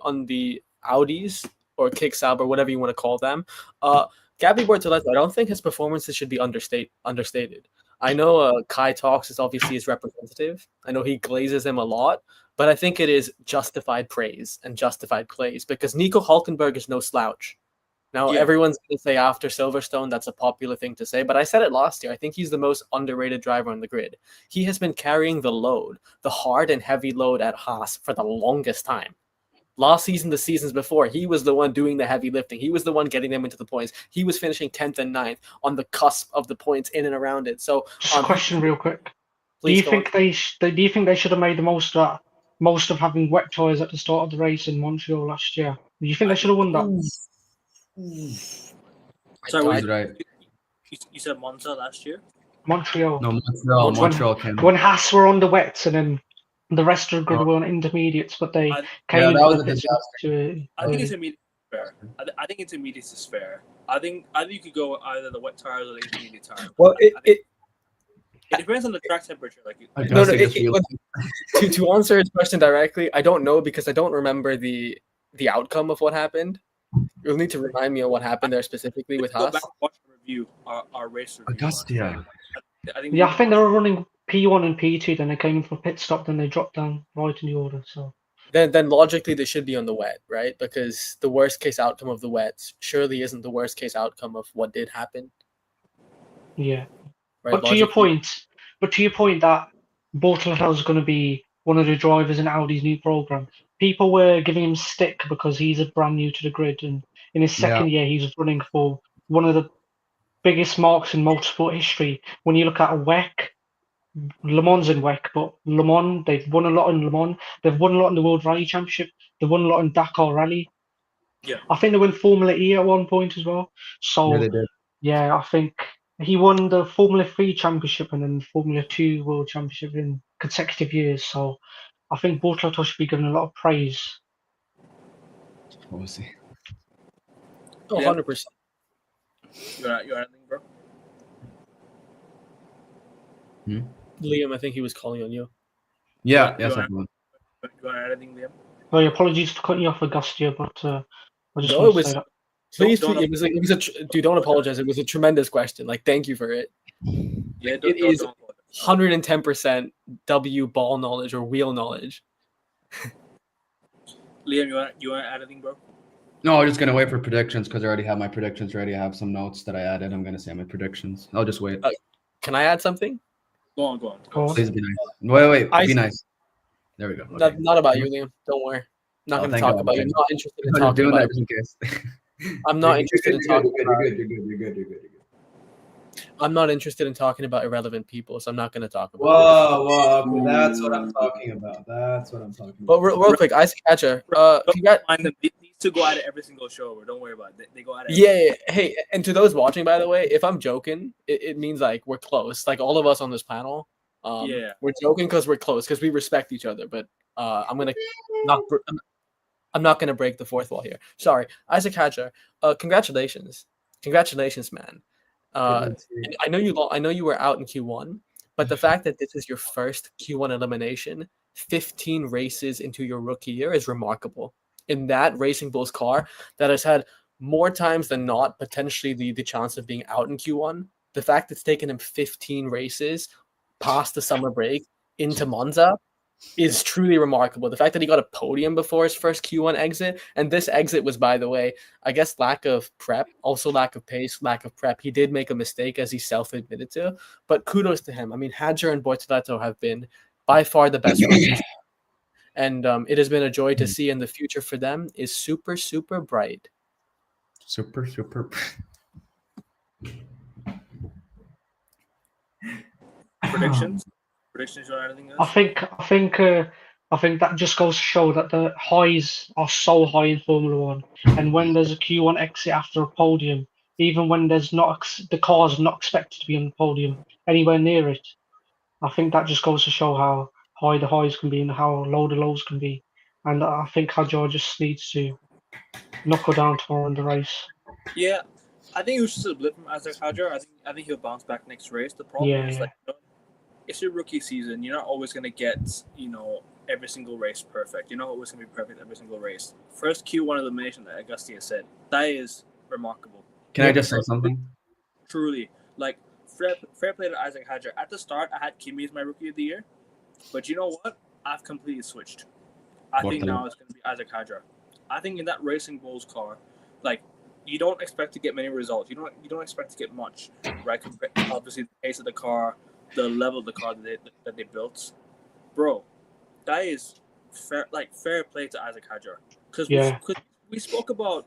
Audis or Kick Sauber, whatever you want to call them. Gabi Bortoleto, I don't think his performances should be understated. I know Kai Talks is obviously his representative. I know he glazes him a lot, but I think it is justified praise and justified praise, because Nico Hulkenberg is no slouch. Now, everyone's going to say after Silverstone, that's a popular thing to say, but I said it last year. I think he's the most underrated driver on the grid. He has been carrying the load, the hard and heavy load at Haas for the longest time. Last season, the seasons before, he was the one doing the heavy lifting. He was the one getting them into the points. He was finishing 10th and 9th on the cusp of the points in and around it. So, just a question real quick. Do you think they should have made the most of having wet tyres at the start of the race in Montreal last year? Do you think they should have won that? Sorry, right. You said Monza last year? Montreal. No, Montreal came. When Haas were on the wets and then the rest of the grid were on intermediates, but they came that was a disaster. I think intermediate is fair. I think intermediates is fair. I think you could go either the wet tires or the intermediate tires. Well, it depends on the track temperature. To answer his question directly, I don't know, because I don't remember the outcome of what happened. You'll need to remind me of what happened there specifically with Haas. Go back and watch the review, our race review. Augusta. I think they were running P1 and P2, then they came in for a pit stop, then they dropped down right in the order. So then logically they should be on the wet, right? Because the worst case outcome of the wets surely isn't the worst case outcome of what did happen. Yeah. Right? But to your point that Bortoleto is going to be one of the drivers in Audi's new program, people were giving him stick because he's a brand new to the grid, and in his second year he's running for one of the biggest marks in motorsport history. When you look at WEC, Le Mans in WEC, but Le Mans, they've won a lot in Le Mans. They've won a lot in the World Rally Championship. They've won a lot in Dakar Rally. Yeah. I think they won Formula E at one point as well. So Yeah, they did. Yeah, I think he won the Formula 3 Championship and then the Formula 2 World Championship in consecutive years. So I think Bortoleto should be given a lot of praise. What was he? 100%. You anything, bro? Liam, I think he was calling on you. Yeah, yes, I do. You want to add anything, Liam? Well, apologies for cutting you off, Augustia, but I just No, want it to was. say that. Please, it was a. Dude, don't apologize. It was a tremendous question. Like, thank you for it. Yeah, It is 110% W ball knowledge or wheel knowledge. Liam, you want to add anything, bro? No, I'm just gonna wait for predictions because I already have my predictions ready. I have some notes that I added. I'm gonna say my predictions. I'll just wait. Can I add something? Go on. Please be nice. Wait. Be nice. There we go. Okay. Not about you, Liam. Don't worry. Not going to talk about you. I'm not interested in talking about you. I'm not interested in talking about you. You're good. I'm not interested in talking about irrelevant people, so I'm not going to talk about Whoa. Okay, that's what I'm talking about. But real quick, Isaac Hatcher. These two go at it every single show. Don't worry about it. They go at it. Yeah. Hey, and to those watching, by the way, if I'm joking, it means like we're close. Like all of us on this panel, we're joking because we're close because we respect each other. But I'm not gonna break the fourth wall here. Sorry, Isaac Hatcher. Congratulations, man. I know you were out in Q1, but the fact that this is your first Q1 elimination, 15 races into your rookie year, is remarkable. in that Racing Bulls car that has had more times than not potentially the chance of being out in Q1. The fact it's taken him 15 races past the summer break into Monza is truly remarkable. The fact that he got a podium before his first Q1 exit, and this exit was, by the way, I guess lack of prep, also lack of pace, lack of prep. He did make a mistake, as he self-admitted to, but kudos to him. I mean, Hadjar and Bortoleto have been by far the best rookies, and it has been a joy to see, and the future for them is super, super bright. Super. Predictions? Predictions or anything else? I think that just goes to show that the highs are so high in Formula One, and when there's a Q1 exit after a podium, even when there's not the car's not expected to be on the podium anywhere near it, I think that just goes to show how high the highs can be and how low the lows can be, and I think Hadjar just needs to knuckle down tomorrow in the race. Yeah, I think it was just a blip from Isaac Hadjar. I think he'll bounce back next race. The problem is like, it's your rookie season. You're not always gonna get, every single race perfect. You're not always gonna be perfect every single race. First Q1 elimination that Augustia said, that is remarkable. Can I just say something? Truly, like fair play to Isaac Hadjar. At the start, I had Kimi as my rookie of the year, but you know what? I've completely switched. I think now it's gonna be Isaac Hadjar. I think in that Racing Bulls car, like, you don't expect to get many results. You don't expect to get much, right? Obviously, the pace of the car, the level of the car that they built, bro. That is fair play to Isaac Hadjar, because we spoke about,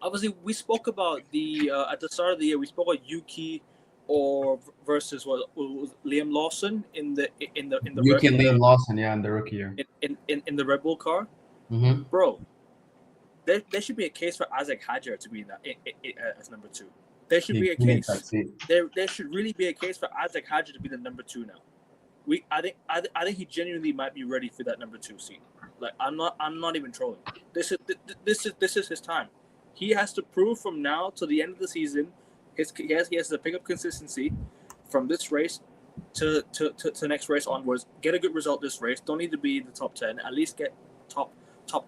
obviously we spoke about the at the start of the year, we spoke about Yuki or versus what was Liam Lawson in the Yuki and Liam Lawson, in the rookie year in the Red Bull car, bro. There should be a case for Isaac Hadjar to be in that as number 2. There should be a case. There should really be a case for Isaac Hadjar to be the number 2 now. I think he genuinely might be ready for that number 2 seat. Like, I'm not even trolling. This is his time. He has to prove from now to the end of the season. He has to pick up consistency from this race to next race onwards. Get a good result this race. Don't need to be in the top 10. At least get top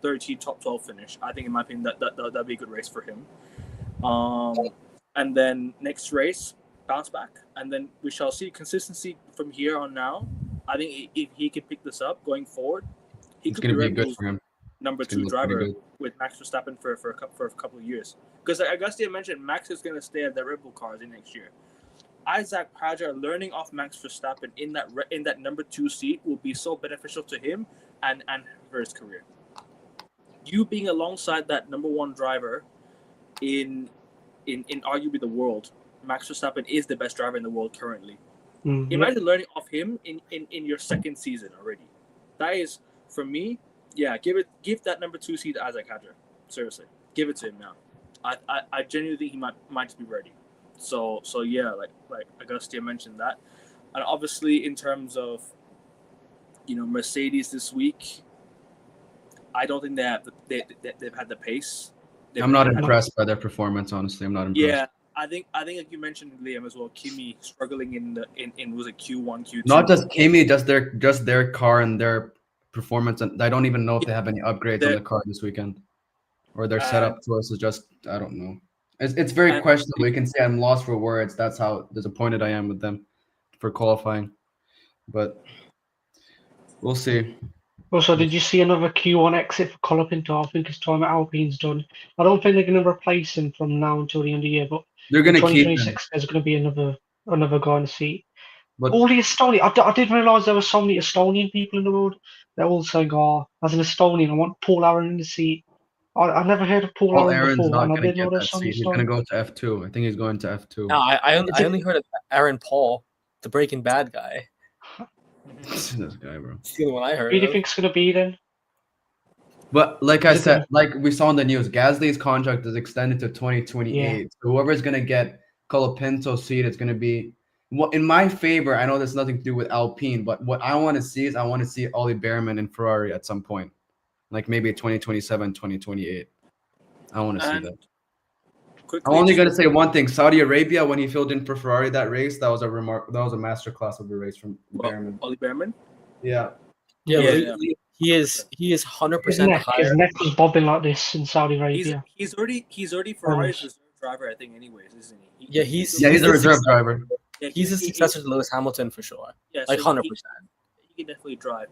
13, top 12 finish. I think in my opinion that'd be a good race for him. And then next race, bounce back, and then we shall see consistency from here on now. I think if he can pick this up going forward, he could be Red Bull's number 2 driver with Max Verstappen for a couple of years. Because like Augustia mentioned, Max is going to stay at the Red Bull cars in next year. Isaac Hadjar learning off Max Verstappen in that number 2 seat will be so beneficial to him and for his career. You being alongside that number 1 driver in arguably the world, Max Verstappen is the best driver in the world currently. Mm-hmm. Imagine learning off him in your second season already. That is, for me, give that number 2 seat to Isaac Hadjar. Seriously, give it to him now. I genuinely think he might just be ready. So yeah, like Augustia mentioned that, and obviously in terms of Mercedes this week, I don't think they've had the pace. I'm not impressed by their performance, honestly. I'm not impressed. Yeah, I think like you mentioned, Liam, as well. Kimi struggling in was it Q1, Q2? Not just Kimi, just their car and their performance, and I don't even know if they have any upgrades on the car this weekend, or their setup choice is just, I don't know. It's very questionable. You can say I'm lost for words. That's how disappointed I am with them for qualifying, but we'll see. Also, did you see another Q1 exit for Colapinto? I think his time at Alpine's done. I don't think they're going to replace him from now until the end of the year, but they're going to keep him. There's going to be another guy in the seat. But all the Estonian, I didn't realise there were so many Estonian people in the world. They're all saying, as an Estonian, I want Paul Aaron in the seat. I never heard of Paul Aaron before. Not going to get that seat. He's going to go to F2. I think he's going to F2. No, I only heard of Aaron Paul, the Breaking Bad guy. This guy, bro. It's the only one I heard. Who do you think it's going to be then? But like I said, like we saw in the news, Gasly's contract is extended to 2028. Yeah. So whoever's going to get Colapinto's seat, it's going to be in my favor. I know there's nothing to do with Alpine, but what I want to see is Ollie Behrman in Ferrari at some point, like maybe 2027, 2028. I want to see that. I'm only going to say one thing: Saudi Arabia, when he filled in for Ferrari that race, that was a masterclass of a race from Behrman. Ollie Behrman. Yeah. He He is 100% His the neck higher. was bobbing like this in Saudi Arabia. He's already Ferrari's reserve driver, I think, anyways, isn't he? He's a reserve driver. Yeah, he's a successor to Lewis Hamilton for sure. Yeah, like so 100%. He can definitely drive.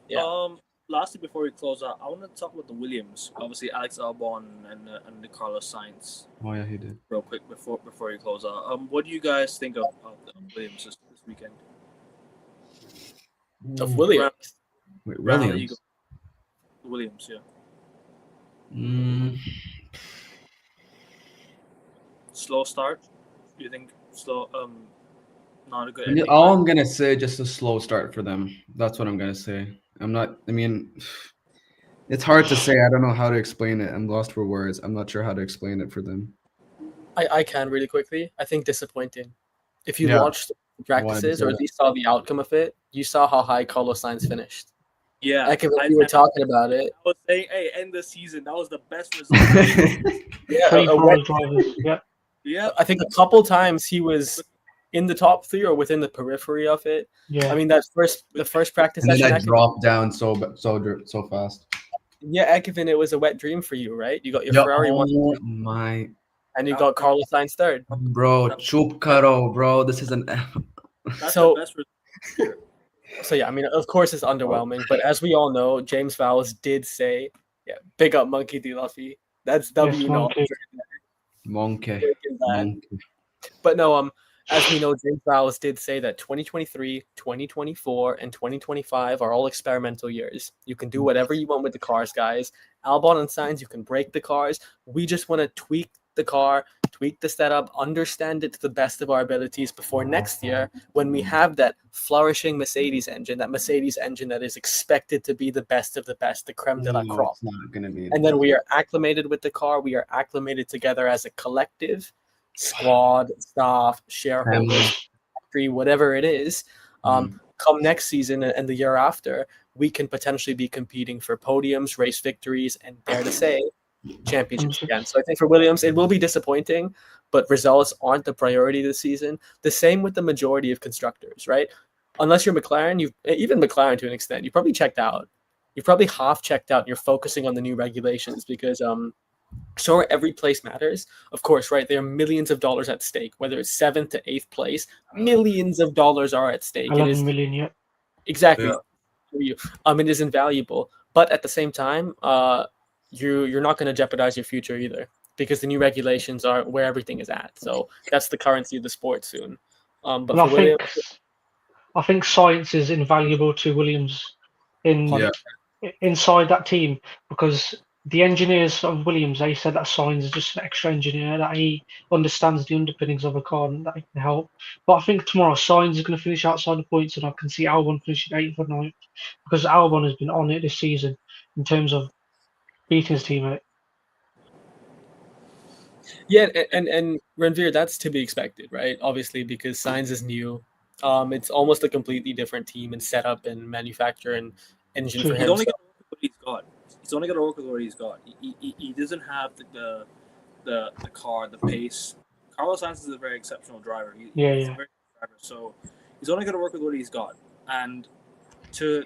Yeah. Lastly, before we close out, I want to talk about the Williams. Obviously, Alex Albon and the Carlos Sainz. Oh yeah, he did. Real quick before you close out, what do you guys think of Williams this weekend? Of Williams. Wait, Williams. Williams, yeah. Slow start. Do you think slow? Not a good ending. All I'm gonna say, just a slow start for them. That's what I'm gonna say. I'm not. I mean, it's hard to say. I don't know how to explain it. I'm lost for words. I'm not sure how to explain it for them. I can really quickly. I think disappointing. If you watched practices or at least saw the outcome of it, you saw how high Carlos Sainz finished. Yeah, like we were talking about it. I was saying, hey, end the season. That was the best result. Yeah. I think a couple times he was in the top 3 or within the periphery of it. Yeah. I mean, the first practice and session. Then I dropped down so fast. Yeah, Ekevin, it was a wet dream for you, right? You got your Ferrari one. My. And you got Carlos Sainz third. Bro, chup karo, bro. This is an. That's the best result. So yeah, I mean, of course it's underwhelming, but as we all know, James Vowles did say, big up Monkey D. Luffy. That's W knowledge. Monkey. But no, as we know, James Vowles did say that 2023, 2024, and 2025 are all experimental years. You can do whatever you want with the cars, guys. Albon and Sainz, you can break the cars. We just want to tweak the car, tweak the setup, understand it to the best of our abilities before next year when we have that flourishing Mercedes engine that is expected to be the best of the best, the creme de la crop. It's not gonna be. And then we are acclimated with the car. We are acclimated together as a collective, squad, staff, shareholders, factory, whatever it is. Come next season and the year after, we can potentially be competing for podiums, race victories, and dare to say, championships again. So I think for Williams, it will be disappointing, but results aren't the priority this season. The same with the majority of constructors, right? Unless you're McLaren, even McLaren to an extent, you probably checked out. You've probably half checked out and you're focusing on the new regulations because sure, every place matters. Of course, right? There are millions of dollars at stake, whether it's 7th to 8th place, millions of dollars are at stake. 11 million, yeah. Exactly. Yeah. It is invaluable. But at the same time, you're not going to jeopardize your future either because the new regulations are where everything is at. So that's the currency of the sport soon. But I think science is invaluable to Williams inside that team because the engineers of Williams, they said that Sainz is just an extra engineer, that he understands the underpinnings of a car and that he can help. But I think tomorrow Sainz is going to finish outside the points and I can see Albon finishing 8th or 9th because Albon has been on it this season in terms of beating his teammate. Yeah, and Ranveer, that's to be expected, right? Obviously, because Sainz is new. It's almost a completely different team and setup and manufacture and engine for him. He's only got to work with what he's got. He's only got to work with what he's got. He doesn't have the car, the pace. Carlos Sainz is a very exceptional driver. He's a very good driver, so he's only got to work with what he's got. And to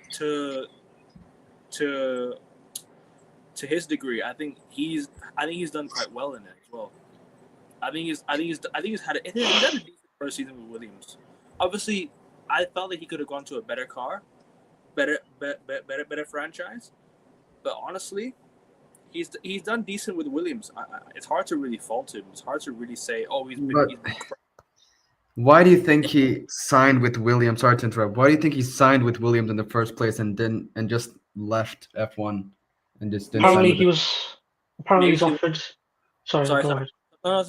his degree, I think he's done quite well in it as well. I think he's had a decent first season with Williams. Obviously, I felt that he could have gone to a better car, better franchise. But honestly, he's done decent with Williams. It's hard to really fault him. It's hard to really say, oh, he's been Why do you think he signed with Williams? Sorry to interrupt. Why do you think he signed with Williams in the first place and just left F1 and just didn't? Apparently he was offered. Sorry. Go ahead. No.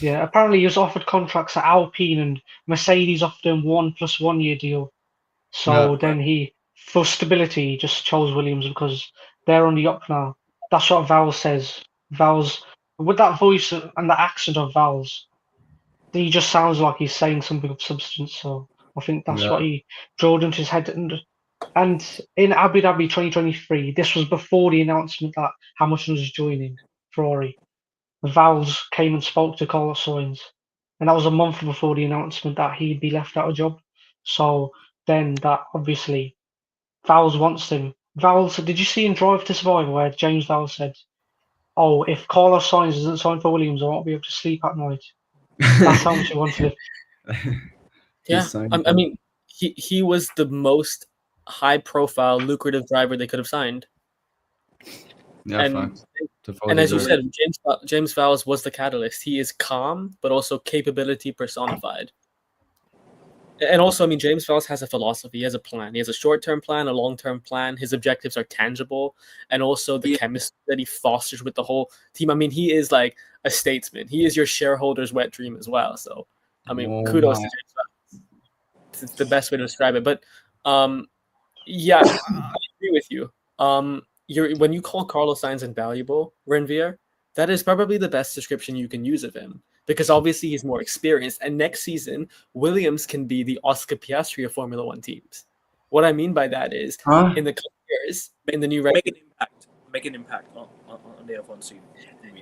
Yeah, apparently he was offered contracts at Alpine and Mercedes offered him 1 + 1 year deal. So then he, for stability, he just chose Williams because they're on the up now. That's what Vowles says. Vowles, with that voice and the accent of Vowles, he just sounds like he's saying something of substance. So I think that's what he drilled into his head. And in Abu Dhabi 2023, this was before the announcement that Hamilton was joining Ferrari. Vowles came and spoke to Carlos Sainz, and that was a month before the announcement that he'd be left out of job. So then that obviously Vowles wants him. Vowles, did you see in Drive to Survive where James Vowles said, "Oh, if Carlos Sainz isn't signed for Williams, I won't be able to sleep at night." That's how much he wanted it. Yeah, I mean, he was the most high-profile, lucrative driver they could have signed. Yeah, and as you said, James Vowles was the catalyst. He is calm, but also capability personified. And also, I mean, James Vowles has a philosophy. He has a plan. He has a short-term plan, a long-term plan. His objectives are tangible, and also the chemistry that he fosters with the whole team. I mean, he is like a statesman. He is your shareholder's wet dream as well. So, I mean, kudos to James Vowles. It's the best way to describe it. But, yeah, I agree with you. When you call Carlos Sainz invaluable, Renvier, that is probably the best description you can use of him. Because obviously he's more experienced. And next season, Williams can be the Oscar Piastri of Formula One teams. What I mean by that is, in the coming years, in the new make an impact on the F1 scene.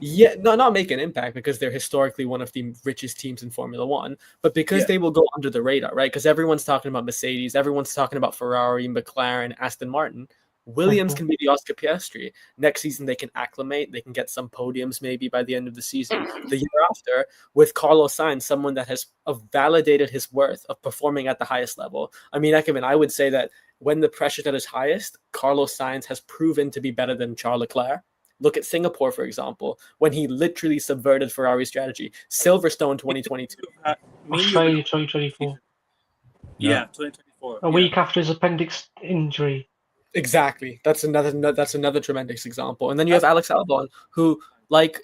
Yeah, no, not make an impact because they're historically one of the richest teams in Formula One, but because they will go under the radar, right? Because everyone's talking about Mercedes, everyone's talking about Ferrari, McLaren, Aston Martin. Williams can be the Oscar Piastri. Next season, they can acclimate. They can get some podiums maybe by the end of the season. The year after, with Carlos Sainz, someone that has validated his worth of performing at the highest level. I mean, I would say that when the pressure's at its highest, Carlos Sainz has proven to be better than Charles Leclerc. Look at Singapore, for example, when he literally subverted Ferrari's strategy. Silverstone 2022. Australia 2024. Yeah, 2024. A week after his appendix injury. Exactly. That's another tremendous example. And then you have Alex Albon, who, like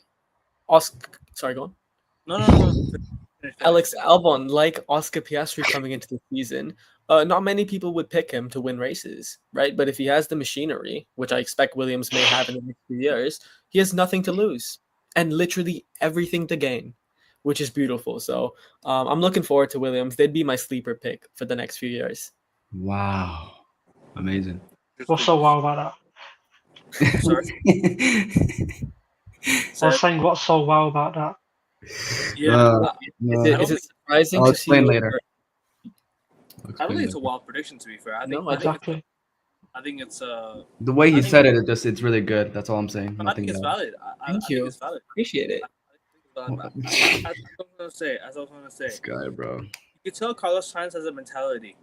sorry, go on. No. Alex Albon, like Oscar Piastri coming into the season, not many people would pick him to win races, right? But if he has the machinery, which I expect Williams may have in the next few years, he has nothing to lose and literally everything to gain, which is beautiful. So I'm looking forward to Williams. They'd be my sleeper pick for the next few years. Wow. Amazing. What's so wow about that? Sorry? I was saying, what's so wow about that? Yeah. Is it surprising I'll to see explain later. I don't think it's a wild prediction, to be fair. I think it's the way he said it's really good. That's all I'm saying. I think it's valid. Thank you. It's valid. Appreciate it. As I was gonna say, this guy, bro. You can tell Carlos Sainz has a mentality.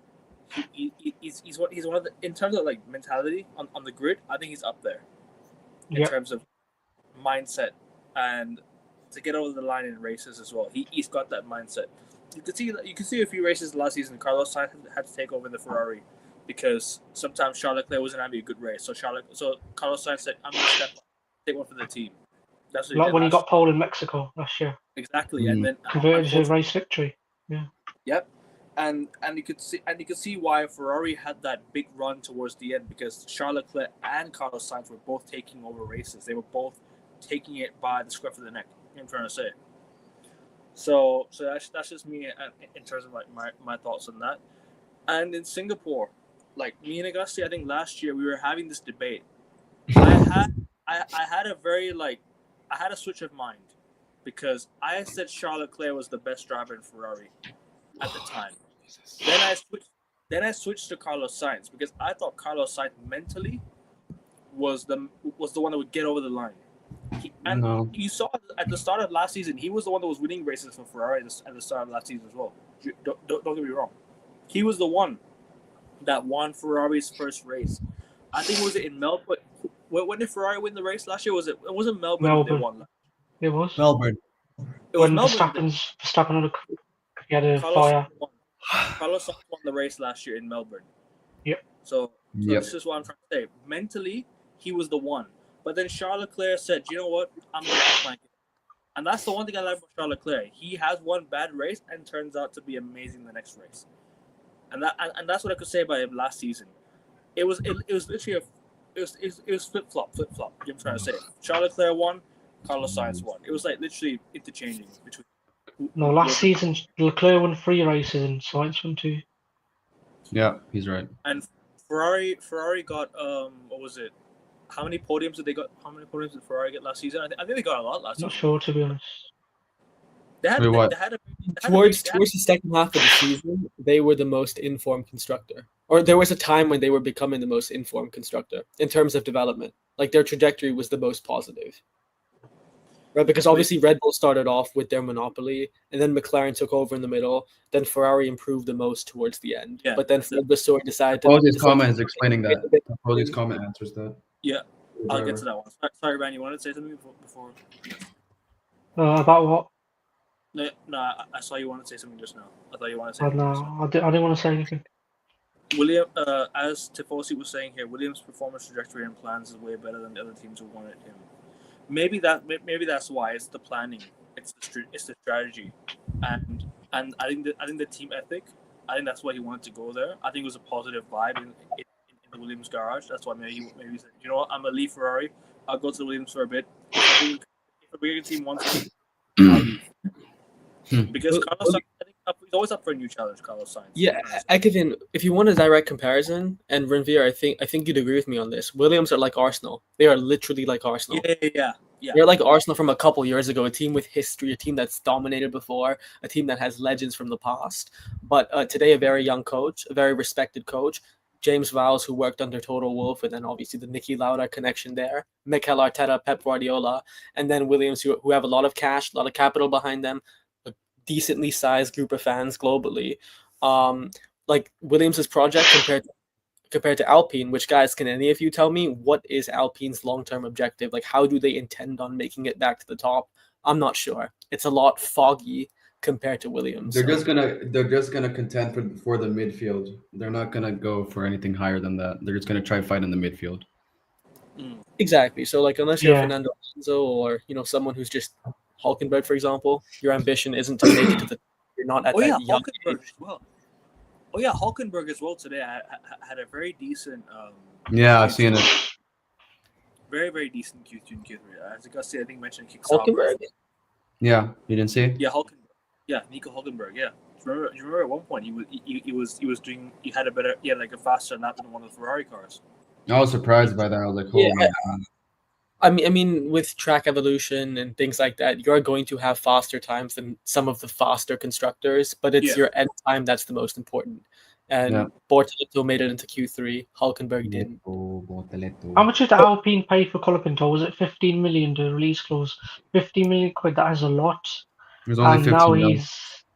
He's one of the, in terms of like mentality on the grid. I think he's up there in terms of mindset to get over the line in races as well. He's got that mindset. You could see a few races last season. Carlos Sainz had to take over the Ferrari because sometimes Charles Leclerc wasn't having a good race. So Carlos Sainz said, "I'm going to step up, take one for the team." That's what like when he got pole in Mexico last year. Exactly, and then converted to a race victory. Yeah. Yep. And you could see why Ferrari had that big run towards the end because Charles Leclerc and Carlos Sainz were both taking over races. They were both taking it by the scruff of the neck. You know what I'm trying to say. So that's just me in terms of like my thoughts on that. And in Singapore, like me and Augusty, I think last year we were having this debate. I had a switch of mind because I said Charles Leclerc was the best driver in Ferrari at the time. Then I switched to Carlos Sainz because I thought Carlos Sainz mentally was the one that would get over the line. You saw at the start of last season, he was the one that was winning races for Ferrari at the start of last season as well. Don't get me wrong. He was the one that won Ferrari's first race. I think was it in Melbourne? When did Ferrari win the race last year? It wasn't Melbourne. They won. It was Melbourne. It was Melbourne. Verstappen had a fire. Carlos Sainz won the race last year in Melbourne. Yep. So this is what I'm trying to say. Mentally, he was the one. But then Charles Leclerc said, "You know what? I'm going to up my game." And that's the one thing I like about Charles Leclerc. He has one bad race and turns out to be amazing the next race. And that's what I could say about him last season. It was literally it was flip flop. You know what I'm trying to say? Charles Leclerc won, Carlos Sainz won. It was like literally interchanging between. No, last season Leclerc won 3 races and Sainz won 2. Yeah, he's right. And Ferrari got what was it? How many podiums did they got? How many podiums did Ferrari get last season? I think they got a lot last season. Not sure, to be honest. Towards the second half of the season, they were the most informed constructor. Or there was a time when they were becoming the most informed constructor in terms of development. Like their trajectory was the most positive. Right, because obviously Red Bull started off with their monopoly, and then McLaren took over in the middle. Then Ferrari improved the most towards the end. Yeah, but then Ford decided to. Cody's comment is explaining that. Cody's comment answers that. Yeah, I'll get to that one. Sorry, Ryan, you wanted to say something before? About what? No, I saw you wanted to say something just now. I thought you wanted to say something. No, I didn't want to say anything. William, as Tifosi was saying here, Williams' performance trajectory and plans is way better than the other teams who wanted him. Maybe that's why it's the planning, it's the strategy, and I think the team ethic. I think that's why he wanted to go there. I think it was a positive vibe in the Williams garage. That's why maybe he said, you know what, I'm gonna leave Ferrari. I'll go to the Williams for a bit. If a bigger team wants me, I'll leave. Because Carlos Sainz, I think he's always up for a new challenge. Carlos Sainz. Yeah, Ekevin, if you want a direct comparison, and Renvier, I think you'd agree with me on this. Williams are like Arsenal. They are literally like Arsenal. Yeah. They're like Arsenal from a couple years ago, a team with history, a team that's dominated before, a team that has legends from the past. But today, a very young coach, a very respected coach, James Vowles, who worked under Total Wolff, and then obviously the Niki Lauda connection there, Mikel Arteta, Pep Guardiola, and then Williams, who have a lot of cash, a lot of capital behind them, a decently sized group of fans globally. Like Williams' project compared to Alpine, which, guys, can any of you tell me what is Alpine's long-term objective? Like, how do they intend on making it back to the top? I'm not sure. It's a lot foggy compared to Williams. They're just gonna contend for the midfield. They're not gonna go for anything higher than that. They're just gonna try to fight in the midfield. Exactly. So, like, unless you're Fernando Alonso or someone who's just Hulkenberg, for example, your ambition isn't to make it to the. You're not at that young Hulkenberg as well. Oh yeah, Hulkenberg as well today. I had a very decent. I've seen it. Very, very decent Q2 and Q3. As Augusty, I think mentioned kicks Hulkenberg. Yeah, you didn't see it? Yeah, Hulkenberg. Yeah, Nico Hulkenberg. Yeah, do you remember at one point he was doing like a faster lap than one of the Ferrari cars. I was surprised by that. I was like, oh my God. I mean, with track evolution and things like that, you're going to have faster times than some of the faster constructors, but it's your end time that's the most important. And Bortoleto made it into Q3. Hulkenberg didn't. How much did Alpine pay for colour control? Was it 15 million, the release clause? 15 million quid, that is a lot. It was only 15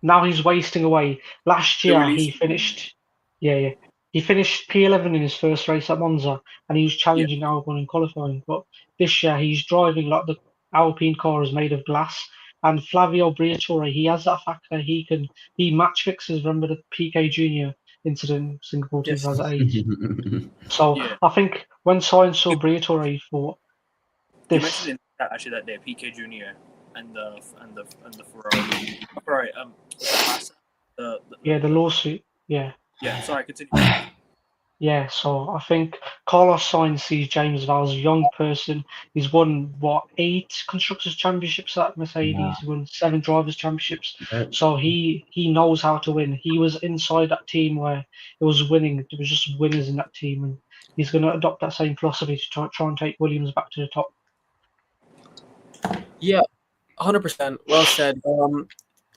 now he's wasting away. Last year he finished he finished P11 in his first race at Monza, and he was challenging Albon in qualifying. But this year he's driving like the Alpine car is made of glass. And Flavio Briatore, he has that factor. He match fixes. Remember the PK Junior incident in Singapore 2008. So I think when Sainz saw Briatore, he thought this. You mentioned in that, actually that day, PK Junior and the Ferrari. The lawsuit. Yeah. Yeah, sorry, continue. Yeah, so I think Carlos Sainz sees James Vowles, a young person. He's won, 8 Constructors' Championships at Mercedes. He's won 7 Drivers' Championships. So he knows how to win. He was inside that team where it was winning. There was just winners in that team. And he's going to adopt that same philosophy to try and take Williams back to the top. Yeah, 100%. Well said.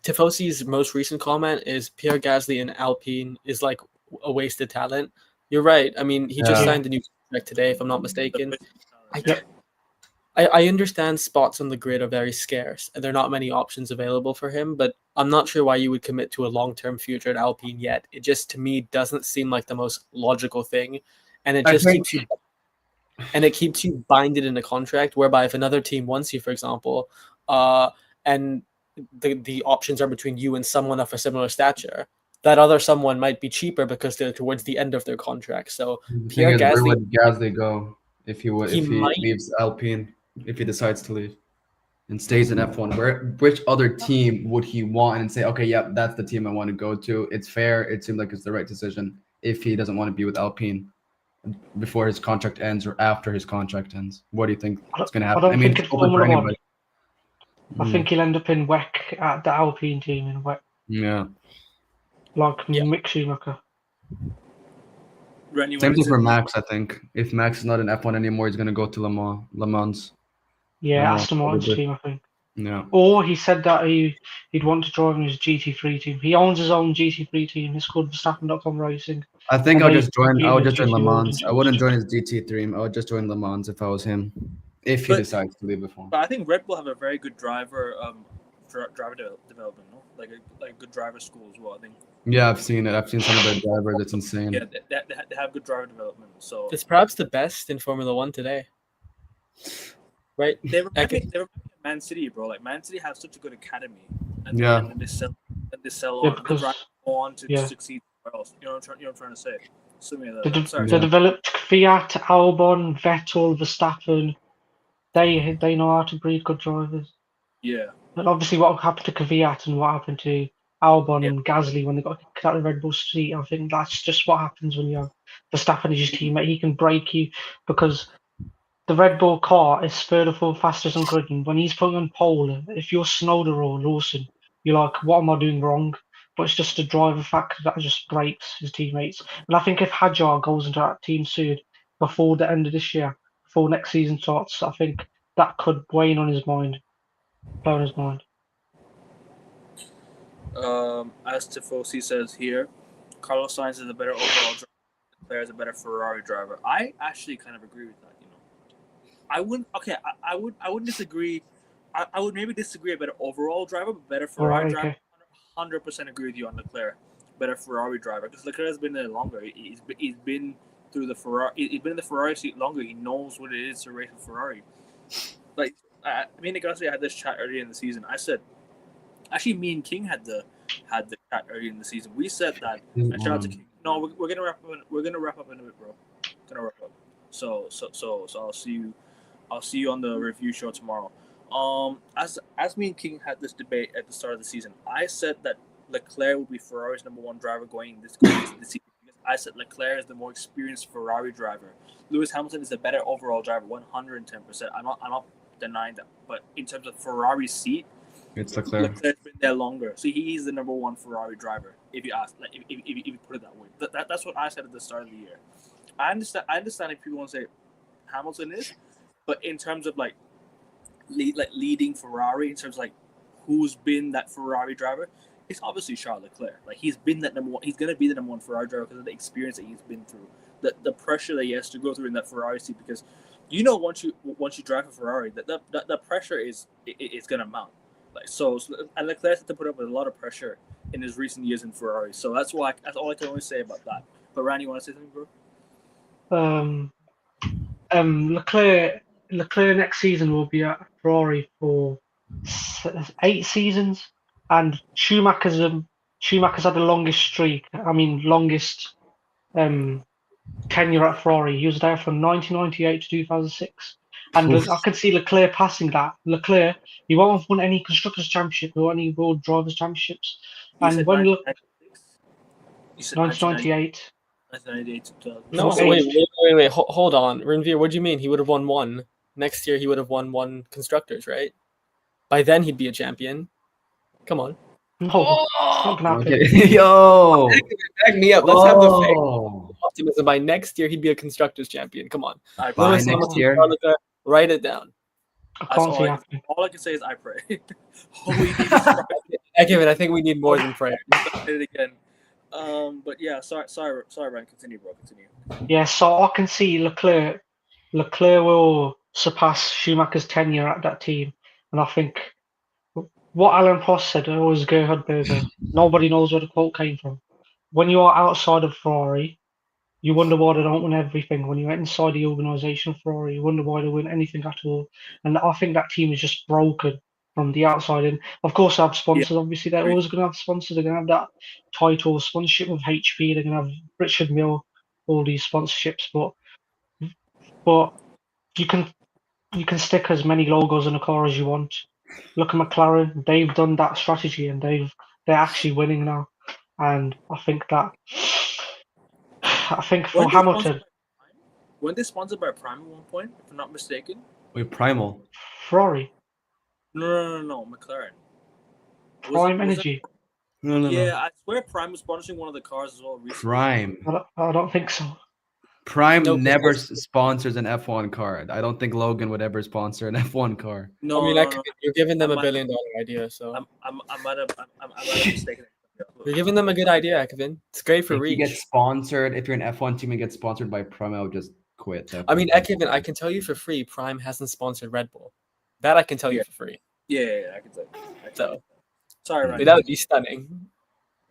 Tifosi's most recent comment is Pierre Gasly in Alpine is like a wasted talent. You're right. I mean, he just signed a new contract today, if I'm not mistaken. I understand spots on the grid are very scarce, and there are not many options available for him, but I'm not sure why you would commit to a long-term future at Alpine yet. It just, to me, doesn't seem like the most logical thing, and it just keeps you binded in a contract whereby if another team wants you, for example, and the options are between you and someone of a similar stature, that other someone might be cheaper because they're towards the end of their contract. So Pierre Gasly, where would Gasly go if he leaves Alpine, if he decides to leave and stays in F1? Which other team would he want and say, okay, that's the team I want to go to? It's fair. It seems like it's the right decision if he doesn't want to be with Alpine before his contract ends or after his contract ends. What do you think is going to happen? I mean, it's open for anybody. I think he'll end up in WEC at the Alpine team in WEC. Yeah. Like Mick Schumacher. Same thing for Max, I think. If Max is not in F1 anymore, he's going to go to Le Mans. Yeah, Aston Martin's team, I think. No. Or he said that he'd want to drive in his GT3 team. He owns his own GT3 team. It's called Verstappen.com Racing. I think And I'll they just join. compete I in would the just join Le GT World Mans. I Championship. wouldn't join his GT3. I would just join Le Mans if I was him. If he But- decides to leave before. But I think Red Bull have a very good driver development, no? Like a good driver school as well. I think. Yeah, I've seen it. I've seen some of their drivers. It's insane. Yeah, they have good driver development. So It's perhaps the best in Formula One today. Right? they remind me of Man City, bro. Like Man City have such a good academy, and Yeah. then they sell Yeah, on. because- The drivers go on to yeah. succeed somewhere else. You know what I'm trying to say. Something like They, that. Sorry. they developed Fiat, Albon, Vettel, Verstappen. They know how to breed good drivers. Yeah. But obviously, what happened to Kvyat and what happened to Albon Yeah. and Gasly when they got kicked out of the Red Bull seat, I think that's just what happens when you have Verstappen as your teammate. He can break you because the Red Bull car is further forward, fastest on grid. And when he's putting on pole, if you're Snowder or Lawson, you're like, what am I doing wrong? But it's just a driver factor that just breaks his teammates. And I think if Hadjar goes into that team soon, before the end of this year, before next season starts, I think that could weigh on his mind, play on his mind. As Tifosi says here, Carlos Sainz is a better overall driver. Leclerc is a better Ferrari driver. I actually kind of agree with that. You know, I wouldn't. Okay, I wouldn't disagree. I would maybe disagree a better overall driver, but better Ferrari Right, driver. okay. 100% agree with you on Leclerc. Better Ferrari driver because Leclerc has been there longer. He's been through the Ferrari. He's been in the Ferrari seat longer. He knows what it is to race a Ferrari. Like me and Gasly had this chat earlier in the season. I said, actually, me and King had the chat earlier in the season. We said that. And shout out to King. No, we're gonna wrap up. We're gonna wrap up in a bit, bro. Gonna wrap up. So I'll see you. I'll see you on the review show tomorrow. As me and King had this debate at the start of the season, I said that Leclerc would be Ferrari's #1 driver going into the season. I said Leclerc is the more experienced Ferrari driver. Lewis Hamilton is the better overall driver, 110%. I'm not denying that. But in terms of Ferrari seat, It's Leclerc. Leclerc's been there longer, so he's the #1 Ferrari driver. If you ask, like, if you put it that way, that's what I said at the start of the year. I understand if people want to say Hamilton is, but in terms of leading Ferrari, in terms of like who's been that Ferrari driver, it's obviously Charles Leclerc. Like he's been that #1. He's gonna be the #1 Ferrari driver because of the experience that he's been through, the pressure that he has to go through in that Ferrari seat. Because once you drive a Ferrari, that pressure is gonna mount. Like and Leclerc had to put up with a lot of pressure in his recent years in Ferrari. So that's all I can only say about that. But Randy, you want to say something, bro? Leclerc next season will be at Ferrari for 8 seasons, and Schumacher's had the longest streak. I mean, longest tenure at Ferrari. He was there from 1998 to 2006, and I could see Leclerc passing that. Leclerc, he won't have won any constructors' championship or any world drivers' championships, and when 1998. 1998 to 2000. No, Okay. wait. Hold on. Renvir, what do you mean? He would have won one. Next year, he would have won one constructors, right? By then, he'd be a champion. Come on. No, it's not gonna happen. Okay. Yo. Back me up. Let's have the faith. Optimism. By next year, he'd be a constructors champion. Come on. I By Lewis next Hamilton, year. Charles Leclerc, write it down. I can't see it happening. all I can say is I pray. All we need is prayer. I think we need more than prayer. Did it again. But yeah, sorry, Ryan. Continue, bro. Continue. Yeah, so I can see Leclerc will surpass Schumacher's tenure at that team, and I think what Alan Prost said, always Gerhard Berger, nobody knows where the quote came from. When you are outside of Ferrari, you wonder why they don't win everything. When you're inside the organisation of Ferrari, you wonder why they win anything at all. And I think that team is just broken from the outside in. Of course, they have sponsors. Obviously, they're always going to have sponsors. They're going to have that title sponsorship with HP. They're going to have Richard Mille, all these sponsorships. But you can stick as many logos in a car as you want. Look at McLaren; they've done that strategy, and they're actually winning now. And I think for Hamilton, weren't they sponsored by Prime at one point, if I'm not mistaken? Wait, Primal. Ferrari, No, McLaren. Prime Energy. No. Yeah, I swear Prime was sponsoring one of the cars as well recently. Prime. I don't think so. Prime never sponsors an F1 car. I don't think Logan would ever sponsor an F1 car. No, you're giving them $1 billion idea, so I might have mistaken. You're giving them a good idea, Kevin. It's great for reach. If you get sponsored, if you're an F1 team and get sponsored by Prime, I would just quit. I mean, Kevin, I can tell you for free, Prime hasn't sponsored Red Bull. That I can tell you for free. Yeah, I can tell you. So, sorry, Ryan. That would be stunning.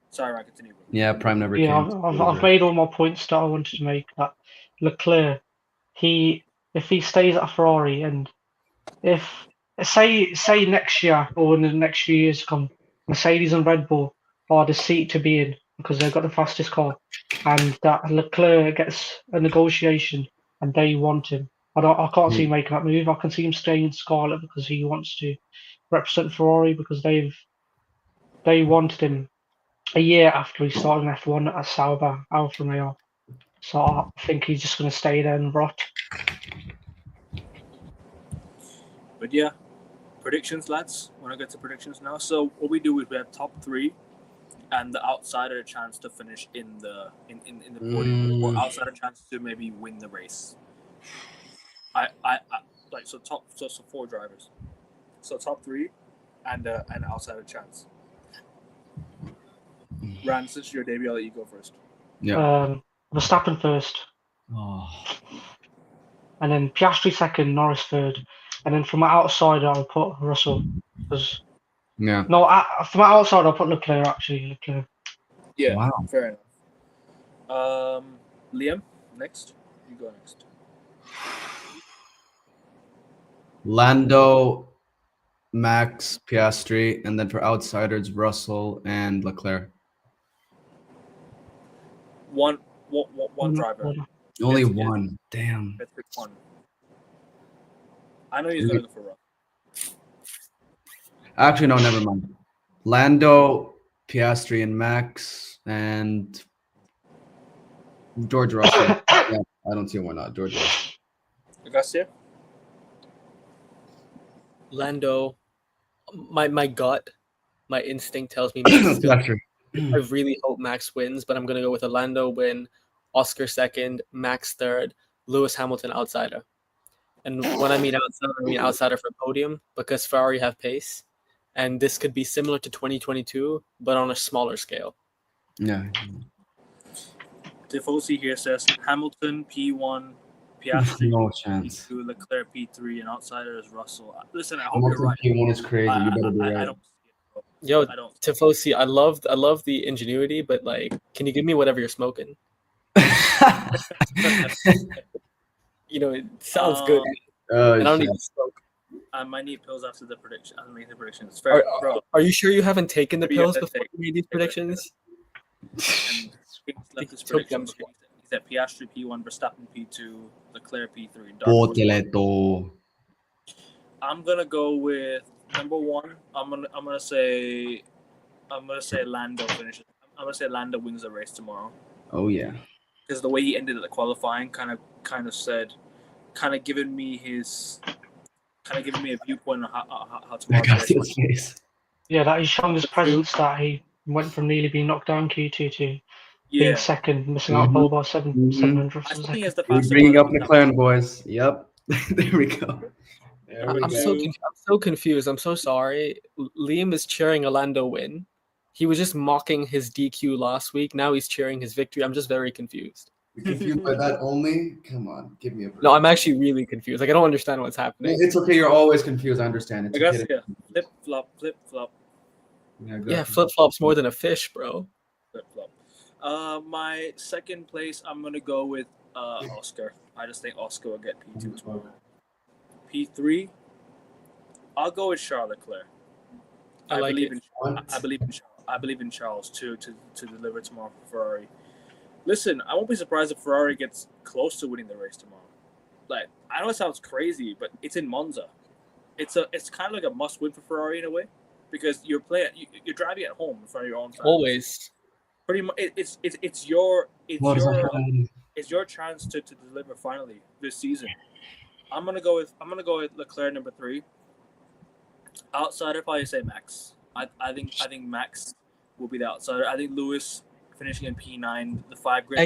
Sorry, Ryan, continue. Yeah, Prime never came. I've made all my points that I wanted to make. That Leclerc, if he stays at Ferrari, and if say next year or in the next few years to come, Mercedes and Red Bull are the seat to be in because they've got the fastest car, and that Leclerc gets a negotiation and they want him. I can't see him making that move. I can see him staying in Scarlet because he wants to represent Ferrari because they wanted him a year after he started in F1 at Sauber, Alfa Romeo. So I think he's just going to stay there and rot. But yeah, predictions, lads. Want to get to predictions now? So what we do is we have top 3, and the outsider chance to finish in the podium, or outsider chance to maybe win the race. I like so 4 drivers. So top 3, and an outsider chance. Rand, since your debut, I'll let you go first. Yeah. Verstappen first. Oh. And then Piastri second, Norris third. And then from my outside, I'll put Russell. Yeah. No, from my outside, I'll put Leclerc, actually. Leclerc. Yeah, wow. Fair enough. Liam, next. You go next. Lando, Max, Piastri, and then for outsiders, Russell and Leclerc. One driver. Only one. Damn. Let's pick one. I know he's going to go for Russell. Actually, no, never mind. Lando, Piastri, and Max, and George Russell. Yeah, I don't see why not. George Russell. Augustia? Lando. My gut, my instinct tells me Max is good. I really hope Max wins, but I'm going to go with a Lando win, Oscar second, Max third, Lewis Hamilton outsider. And when I mean outsider for podium because Ferrari have pace. And this could be similar to 2022, but on a smaller scale. Yeah. Tifosi here says Hamilton P1, Piastri no chance. P2, Leclerc P3, and outsider is Russell. Listen, I hope Hamilton you're right. P1 is crazy. You better be right. I don't see it, bro. Yo, Tifosi, I love the ingenuity, but like, can you give me whatever you're smoking? It sounds good. And I don't even smoke. I might need pills after the prediction. I'll make the predictions. Fair, bro. Are you sure you haven't taken the pills before you made these predictions? And left his predictions. He said Piastri P1, Verstappen P2, Leclerc P3. I'm gonna go with number 1. I'm gonna say Lando finishes. I'm gonna say Lando wins the race tomorrow. Oh yeah. Because the way he ended the qualifying kind of giving me a viewpoint on how tomorrow's race went. Yeah, that is showing his presence that he went from nearly being knocked down Q2 to being second, missing out pole by 700. I think it's the We're bringing up McLaren, boys. Yep. There we go. I'm so confused. I'm so sorry. Liam is cheering a Lando win. He was just mocking his DQ last week. Now he's cheering his victory. I'm just very confused. You're confused by that only? Come on, give me a break. No, I'm actually really confused. Like, I don't understand what's happening. It's okay. You're always confused. I understand. It's okay. Flip flop. Yeah, flip flops more than a fish, bro. Flip flop. My second place, I'm gonna go with Oscar. I just think Oscar will get P2 tomorrow. P3, I'll go with Charles Leclerc. I believe in Charles to deliver tomorrow for Ferrari. Listen, I won't be surprised if Ferrari gets close to winning the race tomorrow. Like, I know it sounds crazy, but it's in Monza. It's kind of like a must-win for Ferrari in a way, because you're driving at home in front of your own fans. Always. Pretty much, it's your chance to deliver finally this season. I'm gonna go with Leclerc number 3. Outsider, probably say Max. I think Max will be the outsider. I think Lewis finishing in P9, the 5 grid. I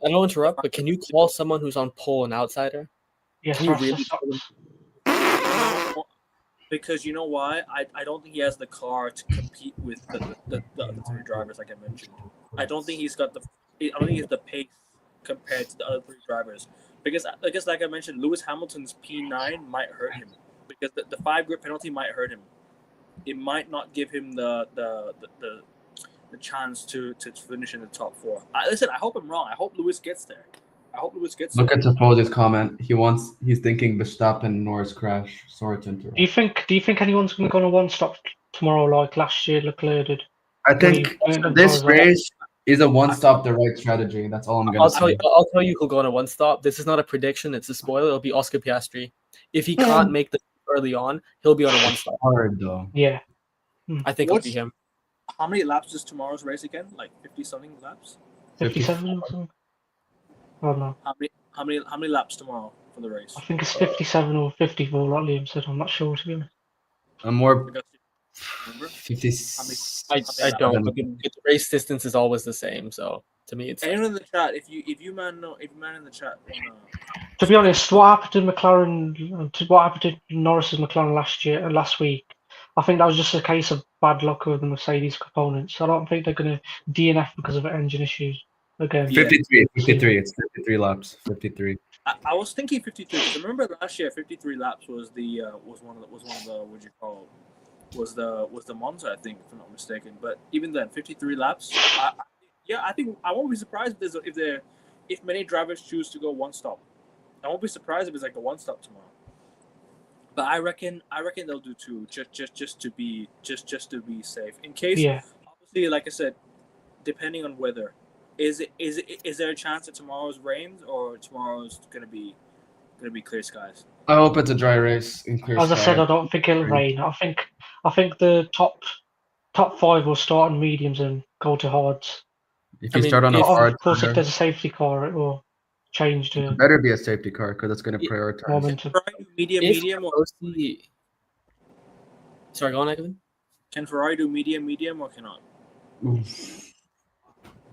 don't interrupt, but can you call someone who's on pole an outsider? Yes, Can you really? Because you know why? I don't think he has the car to compete with the other 3 drivers, like I mentioned. I don't think he's got the pace compared to the other 3 drivers. Because like I mentioned, Lewis Hamilton's P9 might hurt him. Because the 5 grid penalty might hurt him. It might not give him the chance to finish in the top 4. Listen, I hope I'm wrong. I hope Lewis gets there. Look at Tifozi's comment. He's thinking Verstappen and Norris crash. Sorry to interrupt. Do you think anyone's going to go on a one-stop tomorrow like last year Leclerc did? I think this race is a one-stop the right strategy. That's all I'm going to say. I'll tell you who'll go on a one-stop. This is not a prediction. It's a spoiler. It'll be Oscar Piastri. If he can't make the early on, he'll be on a one-stop. Hard though. Yeah. I think it'll be him. How many laps is tomorrow's race again? Like 50-something laps? 57 or something? I don't know. How many laps tomorrow for the race? I think it's 57 or 54, like Liam said. I'm not sure, to be honest. I'm more... 50... I don't. But the race distance is always the same, so to me it's... Anyone in the chat, if you man in the chat... To be honest, what happened to Norris's McLaren last week, I think that was just a case of bad luck with the Mercedes components. I don't think they're going to DNF because of engine issues again. 53. It's 53 laps. 53. I was thinking 53. Because remember last year, 53 laps was one of the what do you call it? Was the Monza, I think, if I'm not mistaken. But even then, 53 laps. I think I won't be surprised if many drivers choose to go one stop. I won't be surprised if it's like a one stop tomorrow. But I reckon they'll do 2 just to be safe. In case, obviously, like I said, depending on weather, is there a chance that tomorrow's rains or tomorrow's gonna be clear skies? I hope it's a dry race in clear skies. As I said, I don't think it'll rain. I think the top 5 will start on mediums and go to hards. If you start on a hard, of course, if there's a safety car, it will change to. It better be a safety car because it's going to prioritize. Momentum. Medium, or... Sorry, go on, Evan. Can Ferrari do medium, or cannot?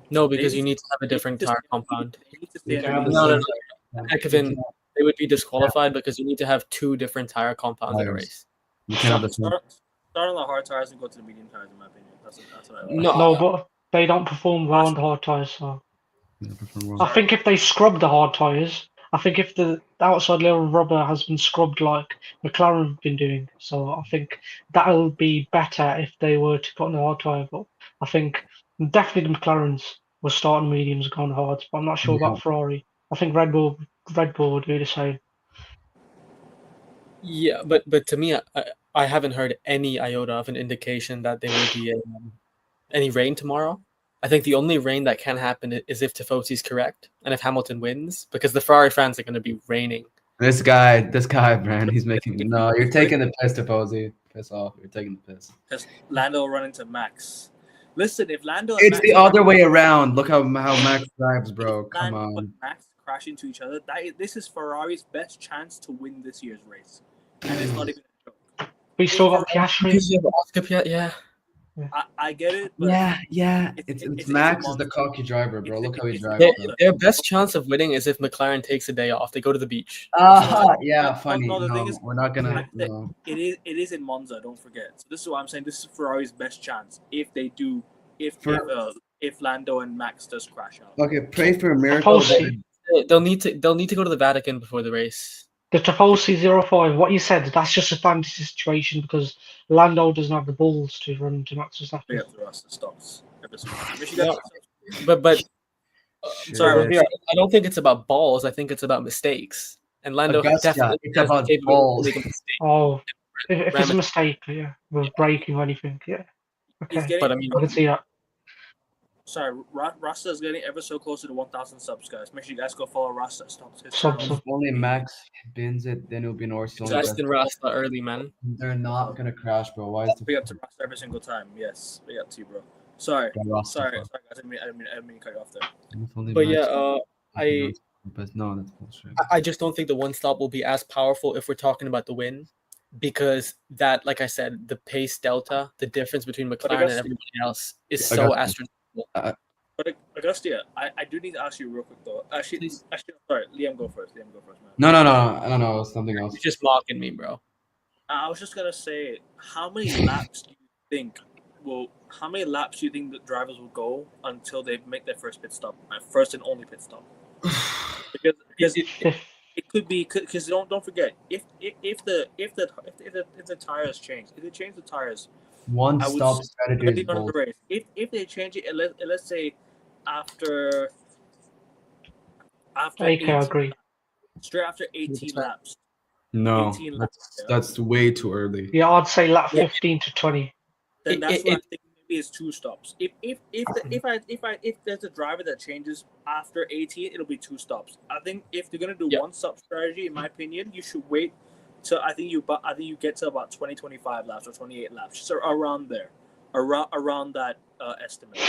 No, because you need to have a different tire compound. No. Ekvin, they would be disqualified because you need to have 2 different tire compounds in a race. You can't start on the hard tires and go to the medium tires, in my opinion. That's what I like. No, but they don't perform well on the hard tires. So I think if they scrub the hard tires, I think if the outside little rubber has been scrubbed like McLaren have been doing, so I think that'll be better if they were to put on the hard tire. But I think definitely the McLarens will start on mediums and go on hards, but I'm not sure about Ferrari. I think Red Bull would do the same. Yeah, but to me, I haven't heard any iota of an indication that there will be any rain tomorrow. I think the only rain that can happen is if Tifosi's correct and if Hamilton wins, because the Ferrari fans are going to be raining. This guy, man, he's making... No, you're taking the piss, Tifosi. Piss off. You're taking the piss. Because Lando will run into Max. Listen, if Lando... It's the other way around. Look how Max drives, bro. Come on. And Max crash into each other. This is Ferrari's best chance to win this year's race. And it's not even a joke. We still got Piastri. Yeah. I get it. But yeah. It's Max is the cocky driver, bro. Look how he drives. Their best chance of winning is if McLaren takes a day off. They go to the beach. Yeah, funny. No, we're not gonna. No. It is in Monza. Don't forget. So this is what I'm saying. This is Ferrari's best chance if they do. If Lando and Max does crash out. Okay, pray for a miracle. They'll need to go to the Vatican before the race. The Tifosi 05, what you said, that's just a fantasy situation because Lando doesn't have the balls to run to Max Verstappen. Yeah, the rest stops. But sorry, I don't think it's about balls. I think it's about mistakes. And Lando definitely it's about balls. Oh, if it's a mistake, with braking or anything, okay. But I mean, I can see that. Sorry, Rasta is getting ever so close to the 1,000 subs, guys. Make sure you guys go follow Rasta. If only Max bins it, then it'll be Norris. Justin Rasta early, man. They're not gonna crash, bro. Why is big up to Rasta every single time? Yes, big up to you, bro. Sorry, guys. I didn't mean to cut you off there. But yeah, But no, that's bullshit. I just don't think the one stop will be as powerful if we're talking about the win. Because that, like I said, the pace delta, the difference between McLaren and everybody else is so astronomical. But Augustia, I do need to ask you real quick though. Actually, sorry, Liam, go first. Man. No. I don't know. Something else. You're just mocking me, bro. I was just gonna say, how many laps do you think the drivers will go until they make their first pit stop, first and only pit stop? Because it could be, because don't forget, if the tires change, if they change the tires, one stop strategy is the race. If they change it, let's say after I agree. Straight after 18 laps. No, 18 laps, that's way too early. Yeah, I'd say lap 15 to 20. Then that's what I'm thinking. Maybe it's 2 stops. If there's a driver that changes after 18, it'll be 2 stops. I think if they're gonna do one stop strategy, in my opinion, you should wait till I think you get to about 20, 25 laps or 28 laps, so around there, around that estimate.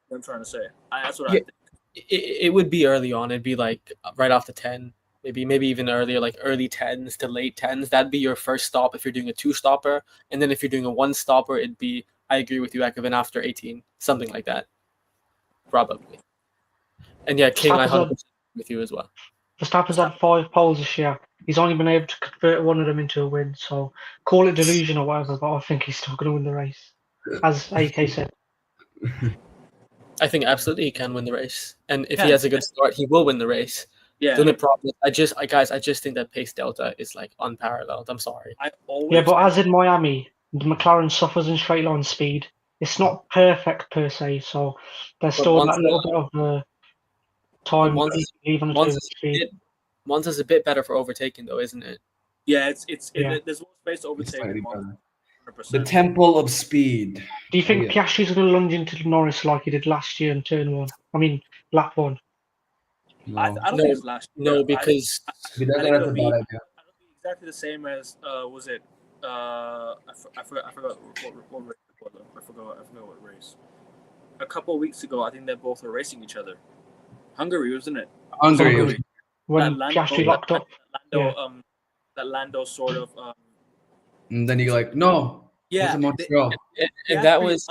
What I'm trying to say. That's what I think. It would be early on. It'd be like right off the 10, maybe even earlier, like early 10s to late 10s. That'd be your first stop if you're doing a 2-stopper, and then if you're doing a 1-stopper, it'd be. I agree with you, Ekevin, after 18, something like that, probably. And yeah, King, I 100% with you as well. Verstappen's had 5 poles this year. He's only been able to convert one of them into a win. So call it delusion or whatever, but I think he's still going to win the race, as AK said. I think absolutely he can win the race, and if he has a good start, he will win the race. Yeah. The only problem, I just think that pace delta is like unparalleled. I'm sorry. But as in Miami, the McLaren suffers in straight line speed. It's not perfect per se, so there's still that little bit of time. Monza's a bit better for overtaking, though, isn't it? Yeah, there's more space to overtake. The temple of speed. Do you think Piastri's going to lunge into Norris like he did last year in turn 1? I mean, lap 1. No. I don't think it's last year. No, because it'll be exactly the same as was it? I forgot what race it was. I forgot what race. A couple of weeks ago, I think they both were racing each other. Hungary, wasn't it? Hungary. When Piastri locked up. That Lando sort of. And then you're like, no. Yeah. And that was.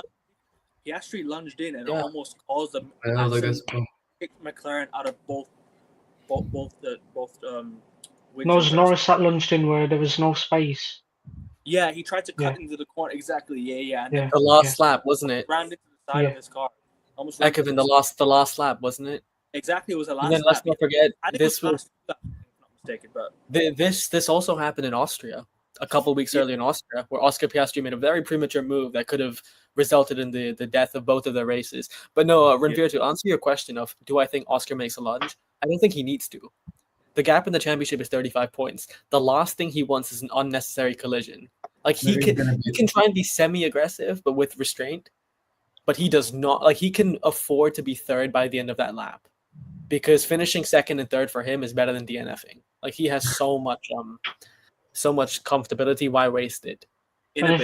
Piastri lunged in and almost caused them. Kicked McLaren out of both. No, it was Norris that lunged in where there was no space. Yeah, he tried to cut into the corner. Exactly. Yeah. The last lap, wasn't it? Ran into the side of his car. Almost. Ekevin, the last lap, wasn't it? Exactly, it was the last. And then let's not forget this was. Not mistaken, but this also happened in Austria a couple of weeks earlier in Austria, where Oscar Piastri made a very premature move that could have resulted in the death of both of their races. But no, Ranveer, to answer your question of do I think Oscar makes a lunge, I don't think he needs to. The gap in the championship is 35 points. The last thing he wants is an unnecessary collision. Like he can try and be semi-aggressive, but with restraint. But he does not. Like he can afford to be third by the end of that lap, because finishing second and third for him is better than DNFing. Like he has so much comfortability. Why waste it? And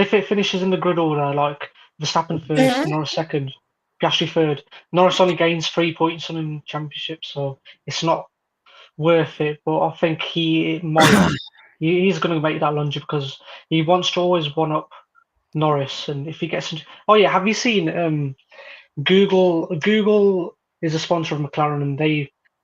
if it finishes in the grid order, like Verstappen first, Norris second, Piastri third, Norris only gains 3 points on him championship, so it's not worth it. But I think he's going to make that lunge because he wants to always one up Norris, and if he gets into, have you seen Google is a sponsor of McLaren, and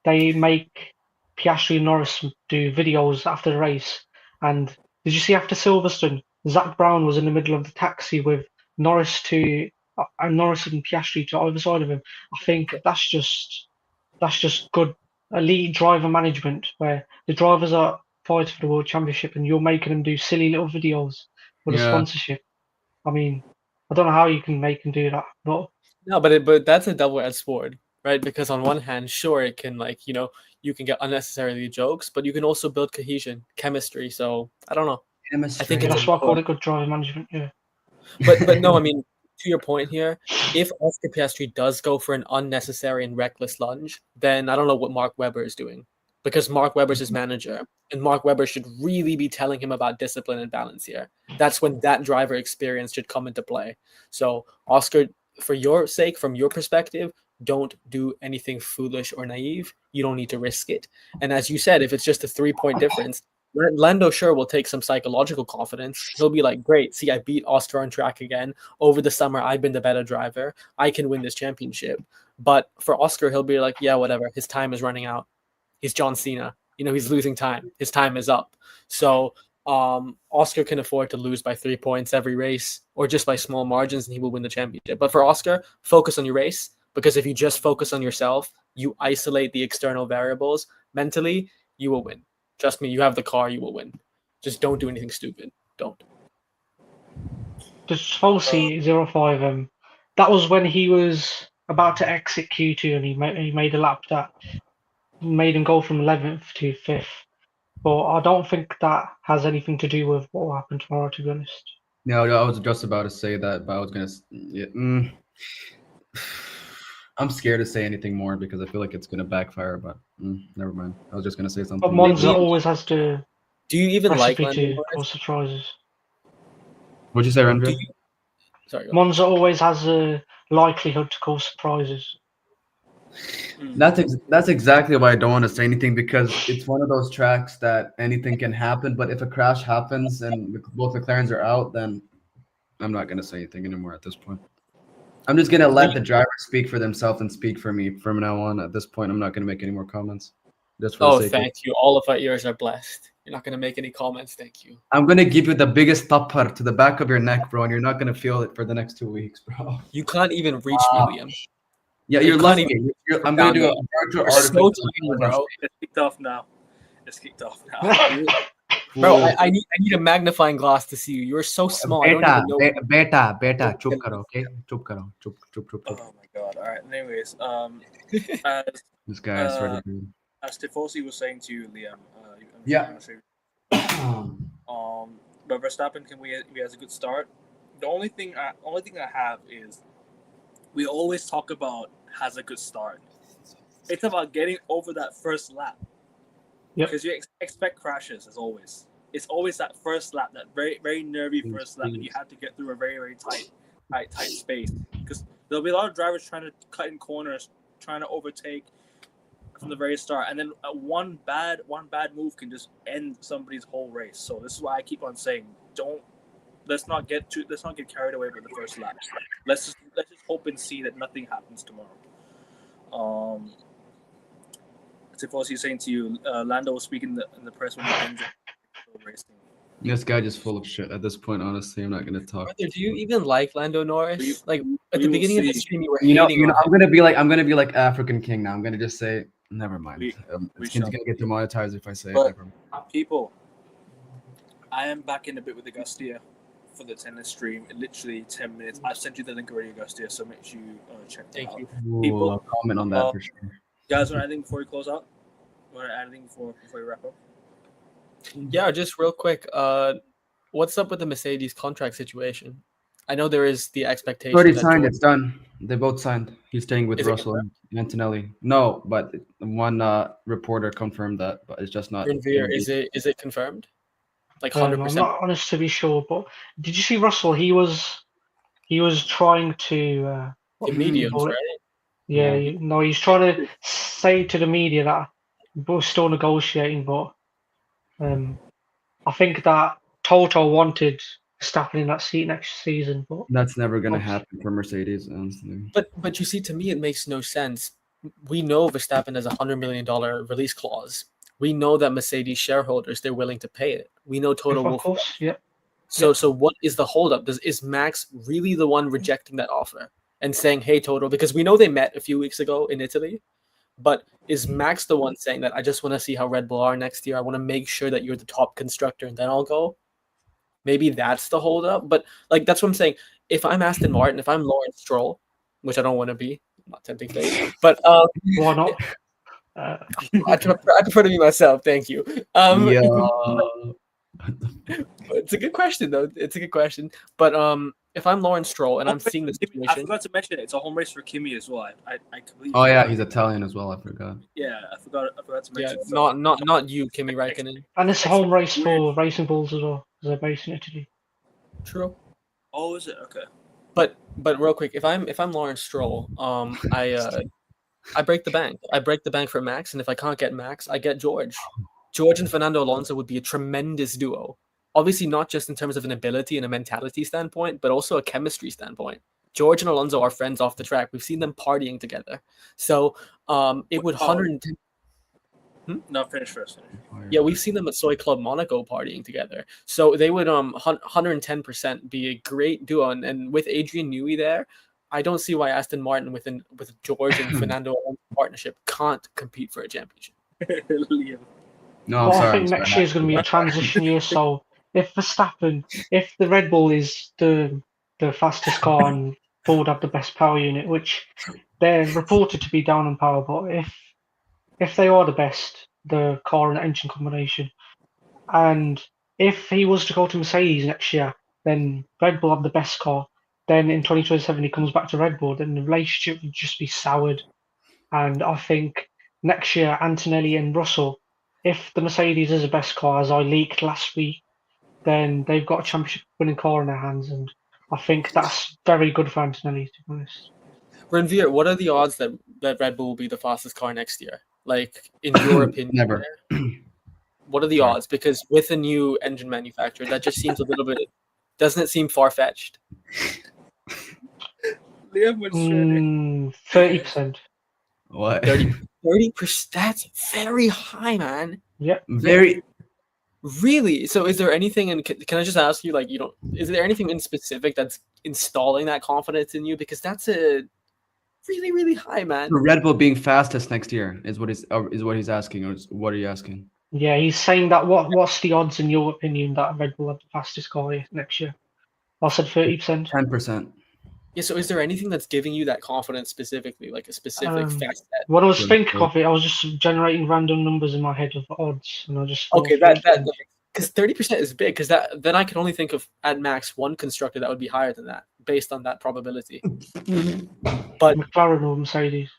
they make Piastri and Norris do videos after the race. And did you see after Silverstone, Zach Brown was in the middle of the taxi with Norris and Piastri to either side of him? I think that's just good elite driver management, where the drivers are fighting for the World Championship and you're making them do silly little videos with a sponsorship. I mean, I don't know how you can make them do that, but that's a double-edged sword, right? Because on one hand, sure, it can you can get unnecessarily jokes, but you can also build cohesion, chemistry. So I don't know. I think that's why I call it good driver management. Yeah. But no, I mean, to your point here, if Oscar Piastri does go for an unnecessary and reckless lunge, then I don't know what Mark Webber is doing, because Mark Webber's his manager, and Mark Webber should really be telling him about discipline and balance here. That's when that driver experience should come into play. So Oscar, for your sake, from your perspective, don't do anything foolish or naive. You don't need to risk it. And as you said, if it's just a 3-point difference, Lando sure will take some psychological confidence. He'll be like, great, see, I beat Oscar on track again. Over the summer, I've been the better driver. I can win this championship. But for Oscar, he'll be like, yeah, whatever. His time is running out. He's John Cena. He's losing time. His time is up. So Oscar can afford to lose by 3 points every race or just by small margins, and he will win the championship. But for Oscar, focus on your race, because if you just focus on yourself, you isolate the external variables, mentally, you will win. Trust me, you have the car, you will win. Just don't do anything stupid. Don't. Just Falsey 05, that was when he was about to exit Q2 and he made a lap that made him go from 11th to 5th. But I don't think that has anything to do with what will happen tomorrow, to be honest. No, I was just about to say that, but I was going to... I'm scared to say anything more because I feel like it's going to backfire, but never mind. I was just going to say something. But Monza always has to... Do you even like to cause surprises? What'd you say, Rendra? Sorry. Monza always has a likelihood to cause surprises. That's exactly why I don't want to say anything, because it's one of those tracks that anything can happen. But if a crash happens and both McLarens are out, then I'm not going to say anything anymore at this point. I'm just going to let the drivers speak for themselves and speak for me from now on. At this point, I'm not going to make any more comments. Just for thank you. All of our ears are blessed. You're not going to make any comments. Thank you. I'm going to give you the biggest tappar to the back of your neck, bro, and you're not going to feel it for the next 2 weeks, bro. You can't even reach me, Liam. Yeah, you're lucky. I'm going to do a virtual article. Bro. It's kicked off now. Bro, I need a magnifying glass to see you. You're so small. Beta, chup karo, okay? Chup karo. Chup. Oh my god. All right. Anyways, this guy is ready to... As Tifosi was saying to you, Liam, but Verstappen he has a good start. The only thing I have is we always talk about has a good start. It's about getting over that first lap. Because you expect crashes as always. It's always that first lap, that very very nervy first lap, and you have to get through a very very tight space. Because there'll be a lot of drivers trying to cut in corners, trying to overtake from the very start, and then one bad move can just end somebody's whole race. So this is why I keep on saying, let's not get carried away by the first lap. Let's just hope and see that nothing happens tomorrow. Tifosi saying to you, Lando was speaking in the press when he ends racing. This guy just full of shit at this point. Honestly, I'm not gonna talk. Brother, do you even like Lando Norris? Like at the beginning of the stream, you were hating. I'm gonna be like African King now. I'm gonna just say, never mind. It's gonna get demonetized if I say it. People, I am back in a bit with Augustia for the tennis stream. In literally 10 minutes. I've sent you the link already, Augustia, so make sure you check that out. People, I'll comment on that for sure. Guys, want anything before we close out? Want to add anything before we wrap up? Yeah, just real quick. What's up with the Mercedes contract situation? I know there is the expectation. Already signed. It's done. They both signed. He's staying with Russell and Antonelli. No, but one reporter confirmed that, but it's just not. Is it confirmed? Like 100%. I'm not honest to be sure, but did you see Russell? He was trying to. The mediums, right? Yeah, he's trying to say to the media that we're still negotiating, but I think that Toto wanted Verstappen in that seat next season, but that's never going to happen for Mercedes, honestly. But you see, to me, it makes no sense. We know Verstappen has a $100 million release clause. We know that Mercedes shareholders, they're willing to pay it. We know Toto will. Of course, yeah. So what is the holdup? Is Max really the one rejecting that offer and saying, "Hey, Toto"? Because we know they met a few weeks ago in Italy, but is Max the one saying that I just want to see how Red Bull are next year? I want to make sure that you're the top constructor, and then I'll go. Maybe that's the holdup. But like that's what I'm saying. If I'm Aston Martin, if I'm Lawrence Stroll, which I don't want to be, I'm not tempting fate, but why not? I prefer to be myself. Thank you. It's a good question, though. It's a good question. But if I'm Lawrence Stroll and I'm seeing the situation, I forgot to mention it's a home race for Kimi as well. I completely. Oh yeah, he's Italian as well. I forgot. Yeah, I forgot to mention. Yeah, not you, Kimi Räikkönen. And it's a home race for Racing Bulls as well, because they're based in Italy. True. Oh, is it okay? But real quick, if I'm Lawrence Stroll, I break the bank. I break the bank for Max, and if I can't get Max, I get George. George and Fernando Alonso would be a tremendous duo. Obviously, not just in terms of an ability and a mentality standpoint, but also a chemistry standpoint. George and Alonso are friends off the track. We've seen them partying together. So it would 110. No, finish first. Yeah, we've seen them at Soy Club Monaco partying together. So they would 110% be a great duo. And with Adrian Newey there, I don't see why Aston Martin with George and Fernando Alonso partnership can't compete for a championship. No, I think next year is going to be a transition year. So if the Red Bull is the fastest car and Ford have the best power unit, which they're reported to be down in power, but if they are the best, the car and engine combination, and if he was to go to Mercedes next year, then Red Bull have the best car. Then in 2027 he comes back to Red Bull, then the relationship would just be soured. And I think next year Antonelli and Russell, if the Mercedes is the best car, as I leaked last week, then they've got a championship winning car in their hands, and I think that's very good for Antonelli, to be honest. Renvier, what are the odds that Red Bull will be the fastest car next year? Like, in your opinion? Never. What are the odds? Because with a new engine manufacturer, that just seems a little bit... Doesn't it seem far-fetched? Liam, 30%. What? 30%? That's very high, man. Yeah. Very... Really? So is there anything, and can I just ask you, is there anything in specific that's installing that confidence in you? Because that's a really, really high, man. Red Bull being fastest next year is what he's asking, or what are you asking? Yeah, he's saying that what's the odds in your opinion that Red Bull have the fastest car next year? I said 30%. 10%. Yeah, so is there anything that's giving you that confidence specifically, like a specific fast bet? What I was thinking of it, I was just generating random numbers in my head of odds, and I just okay, that because 30% is big, because then I can only think of at max one constructor that would be higher than that based on that probability. But McLaren or Mercedes.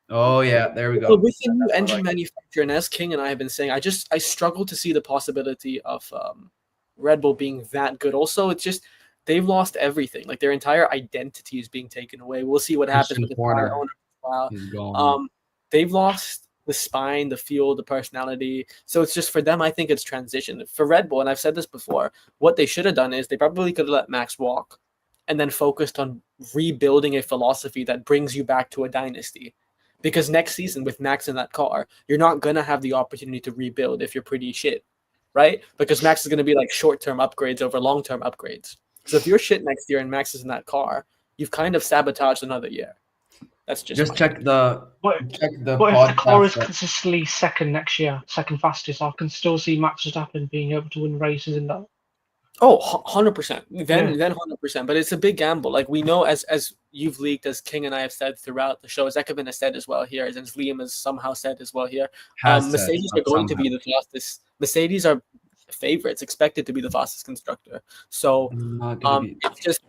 Oh yeah, there we go. With the new engine manufacturer, and as King and I have been saying, I struggle to see the possibility of Red Bull being that good. Also, it's just they've lost everything. Like their entire identity is being taken away. We'll see what happens with the owner. Wow. They've lost the spine, the feel, the personality. So it's just for them, I think it's transition. For Red Bull, and I've said this before, what they should have done is they probably could have let Max walk and then focused on rebuilding a philosophy that brings you back to a dynasty. Because next season with Max in that car, you're not going to have the opportunity to rebuild if you're pretty shit, right? Because Max is going to be like short-term upgrades over long-term upgrades. So if you're shit next year and Max is in that car, you've kind of sabotaged another year. That's just check the. But if the car is consistently second next year, second fastest, I can still see Max Verstappen being able to win races in that. Oh, 100%. Then 100%. But it's a big gamble. Like we know, as you've leaked, as King and I have said throughout the show, as Ekevin has said as well here, as Liam has somehow said as well here, Mercedes are going to be the fastest. Mercedes are favorites, expected to be the fastest constructor. So it's just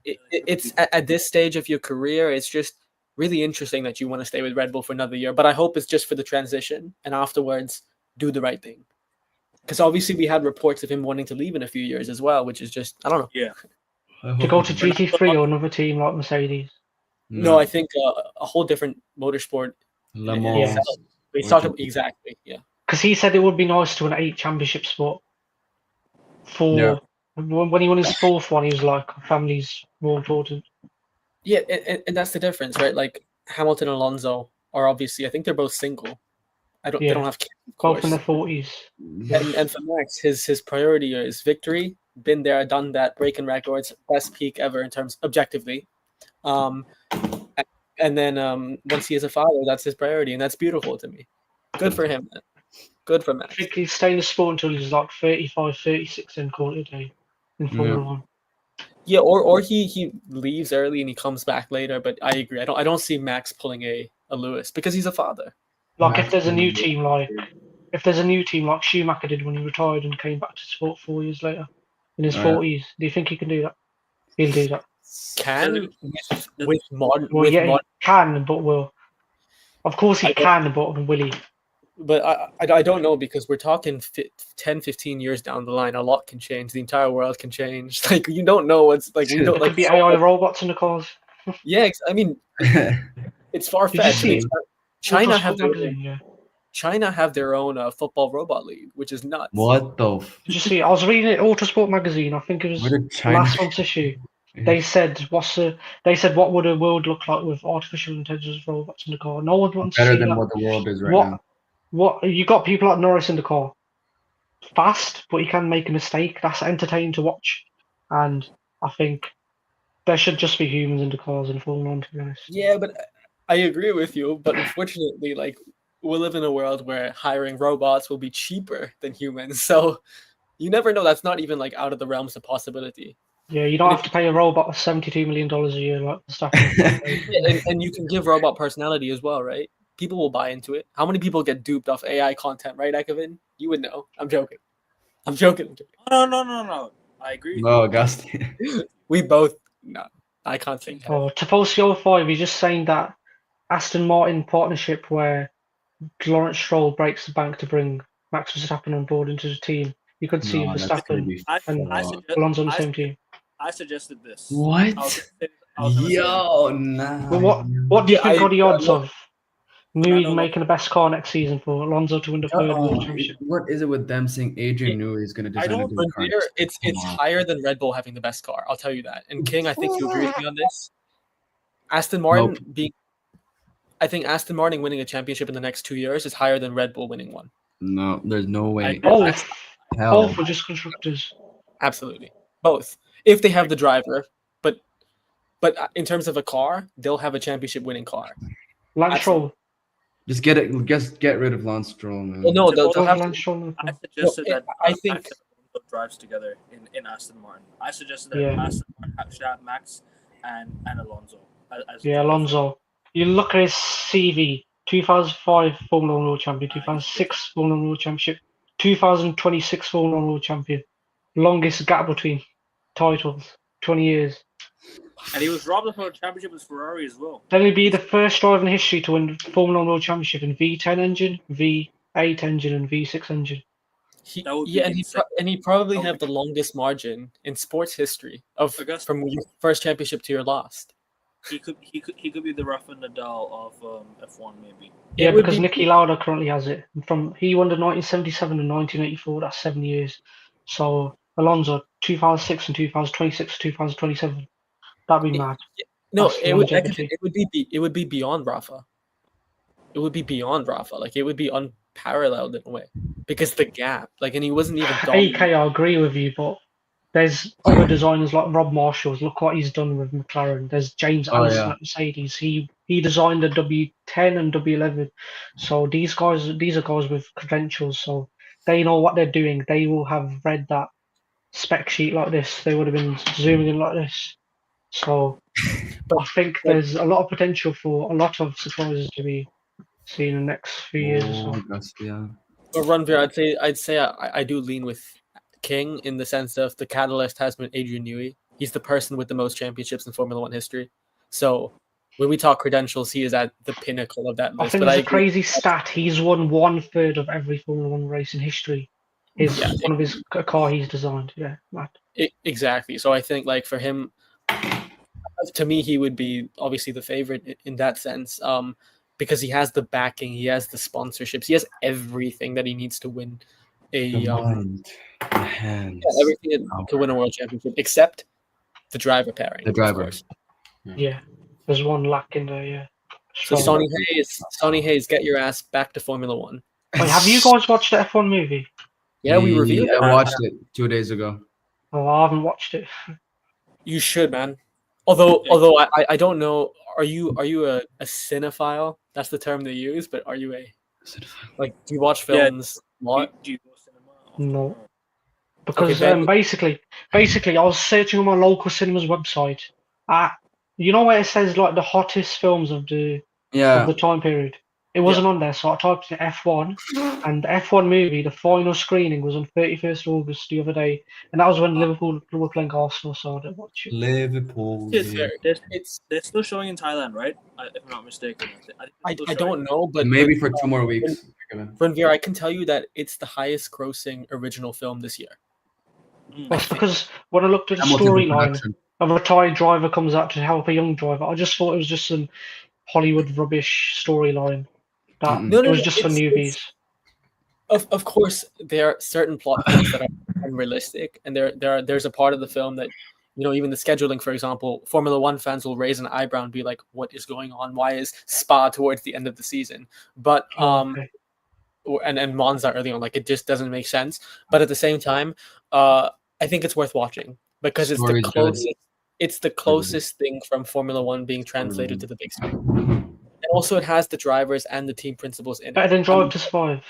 it's at this stage of your career, it's just really interesting that you want to stay with Red Bull for another year. But I hope it's just for the transition, and afterwards do the right thing. Because obviously we had reports of him wanting to leave in a few years as well, which is just, I don't know. Yeah. To go to GT3 or another team like Mercedes? No, I think a whole different motorsport. Le Mans. We talked about, exactly, yeah. Because he said it would be nice to win 8 championship spot. When he won his 4th one, he was like, family's more important. Yeah, and that's the difference, right? Like Hamilton and Alonso are obviously, I think they're both single. They don't have kids, of course. Both in their 40s. And for Max, his priority is victory. Been there, done that, breaking records, best peak ever in terms objectively. And then once he is a father, that's his priority, and that's beautiful to me. Good for him, man. Good for Max. I think he's staying in the sport until he's like 35, 36 and call it a day in Formula 1. Yeah, or he leaves early and he comes back later. But I agree. I don't see Max pulling a Lewis because he's a father. Like if there's a new team like Schumacher did when he retired and came back to sport 4 years later in his 40s, do you think he can do that? He'll do that. Can with modern? He can, but will. Of course he can, but will he? But I don't know, because we're talking 10, 15 years down the line. A lot can change. The entire world can change. Like, you don't know what's like. We don't There could be AI robots in the cars. Yeah, I mean, it's far-fetched. China have their China have their own football robot league, which is nuts. What the? Did you see? I was reading Autosport magazine. I think it was Where did the China? last month's issue. They said what would a world look like with artificial intelligence robots in the car? No one wants to Better see than that. what the world is right What now. what you got people like Norris in the car, fast, but he can make a mistake. That's entertaining to watch, and I think there should just be humans in the cars in Formula One. To be honest. Yeah, but I agree with you. But unfortunately, like we live in a world where hiring robots will be cheaper than humans, so you never know. That's not even like out of the realms of possibility. Yeah, you don't have to pay a robot $72 million a year like the stuff. and you can give robot personality as well, right? People will buy into it. How many people get duped off AI content, right, Ekavin? You would know. I'm joking. No. I agree. No, Augustine. We both. No, I can't think. Oh, Taposio 05, he's just saying that Aston Martin partnership where Lawrence Stroll breaks the bank to bring Max Verstappen on board into the team. You could see Verstappen and Alonso on the same team. I suggested this. What? Yo, nah. Well, what do you think are the odds of Newey making the best car next season for Alonso to win the third World Championship? What is it with them saying Adrian Newey is going to design a good car? It's higher than Red Bull having the best car. I'll tell you that. And King, I think you agree with me on this. Aston Martin I think Aston Martin winning a championship in the next 2 years is higher than Red Bull winning one. No, there's no way. Both for just constructors. Absolutely, both. If they have the driver, but in terms of a car, they'll have a championship winning car. Lance Stroll. Just get rid of Lance Stroll, man. Well, no, they'll have Lance Stroll. I suggested that. I think drives together in Aston Martin. I suggested that Aston Martin should have Max and Alonso. Alonso. You look at his CV: 2005 Formula One World Champion, 2006 Formula One World Championship, 2026 Formula One World Champion. Longest gap between titles, 20 years. And he was robbed of a championship with Ferrari as well. Then he'd be the first driver in history to win Formula One World Championship in V10 engine, V8 engine, and V6 engine. And he probably have the longest margin in sports history from your first championship to your last. He could be the Rafa Nadal of F1 maybe. Yeah, because Niki Lauda currently has it. He won the 1977 and 1984. That's 7 years. So Alonso 2006 and 2026, 2027. That'd be mad. No, it would be beyond Rafa. It would be beyond Rafa. Like it would be unparalleled in a way because the gap. Like, and he wasn't even. AK, I agree with you, but there's other designers like Rob Marshall's. Look what he's done with McLaren. There's James Allison at Mercedes. He designed the W10 and W11. So these are guys with credentials. So they know what they're doing. They will have read that spec sheet like this. They would have been zooming in like this. So I think there's a lot of potential for a lot of surprises to be seen in the next few years or so. But Ranveer, I'd say I do lean with King in the sense of the catalyst has been Adrian Newey. He's the person with the most championships in Formula One history. So when we talk credentials, he is at the pinnacle of that list. I think it's a crazy stat. He's won 1/3 of every Formula One race in history. One of his car he's designed. Yeah, exactly. So I think like for him, to me, he would be obviously the favorite in that sense. Because he has the backing, he has the sponsorships, he has everything that he needs to win everything to win a world championship, except the driver pairing. The driver. Yeah, there's one lack in there. Yeah. So Sonny Hayes, get your ass back to Formula One. Wait, have you guys watched the F1 movie? Yeah, we reviewed it. I watched it 2 days ago. Oh, I haven't watched it. You should, man. Although I don't know. Are you a cinephile? That's the term they use. But are you a do you watch films? What? Do you go cinema? No. Because basically, I was searching on my local cinema's website. You know where it says like the hottest films of the time period. It wasn't on there, so I typed in F1, and the F1 movie, the final screening was on 31st August the other day, and that was when Liverpool were playing Arsenal, so I didn't watch it. Liverpool. They're still showing in Thailand, right? If I'm not mistaken. I don't know, but maybe for 2 more weeks. Ranveer, I can tell you that it's the highest grossing original film this year. That's because when I looked at the storyline, a retired driver comes out to help a young driver. I just thought it was just some Hollywood rubbish storyline. that it was just for newbies. Of course, there are certain plot points that are unrealistic, and there's a part of the film that, even the scheduling, for example, Formula One fans will raise an eyebrow and be like, "What is going on? Why is Spa towards the end of the season?" But and Monza early on, like it just doesn't make sense. But at the same time, I think it's worth watching because it's the closest. It's the closest thing from Formula One being translated to the big screen, and also it has the drivers and the team principals in it. Better than Drive to Survive.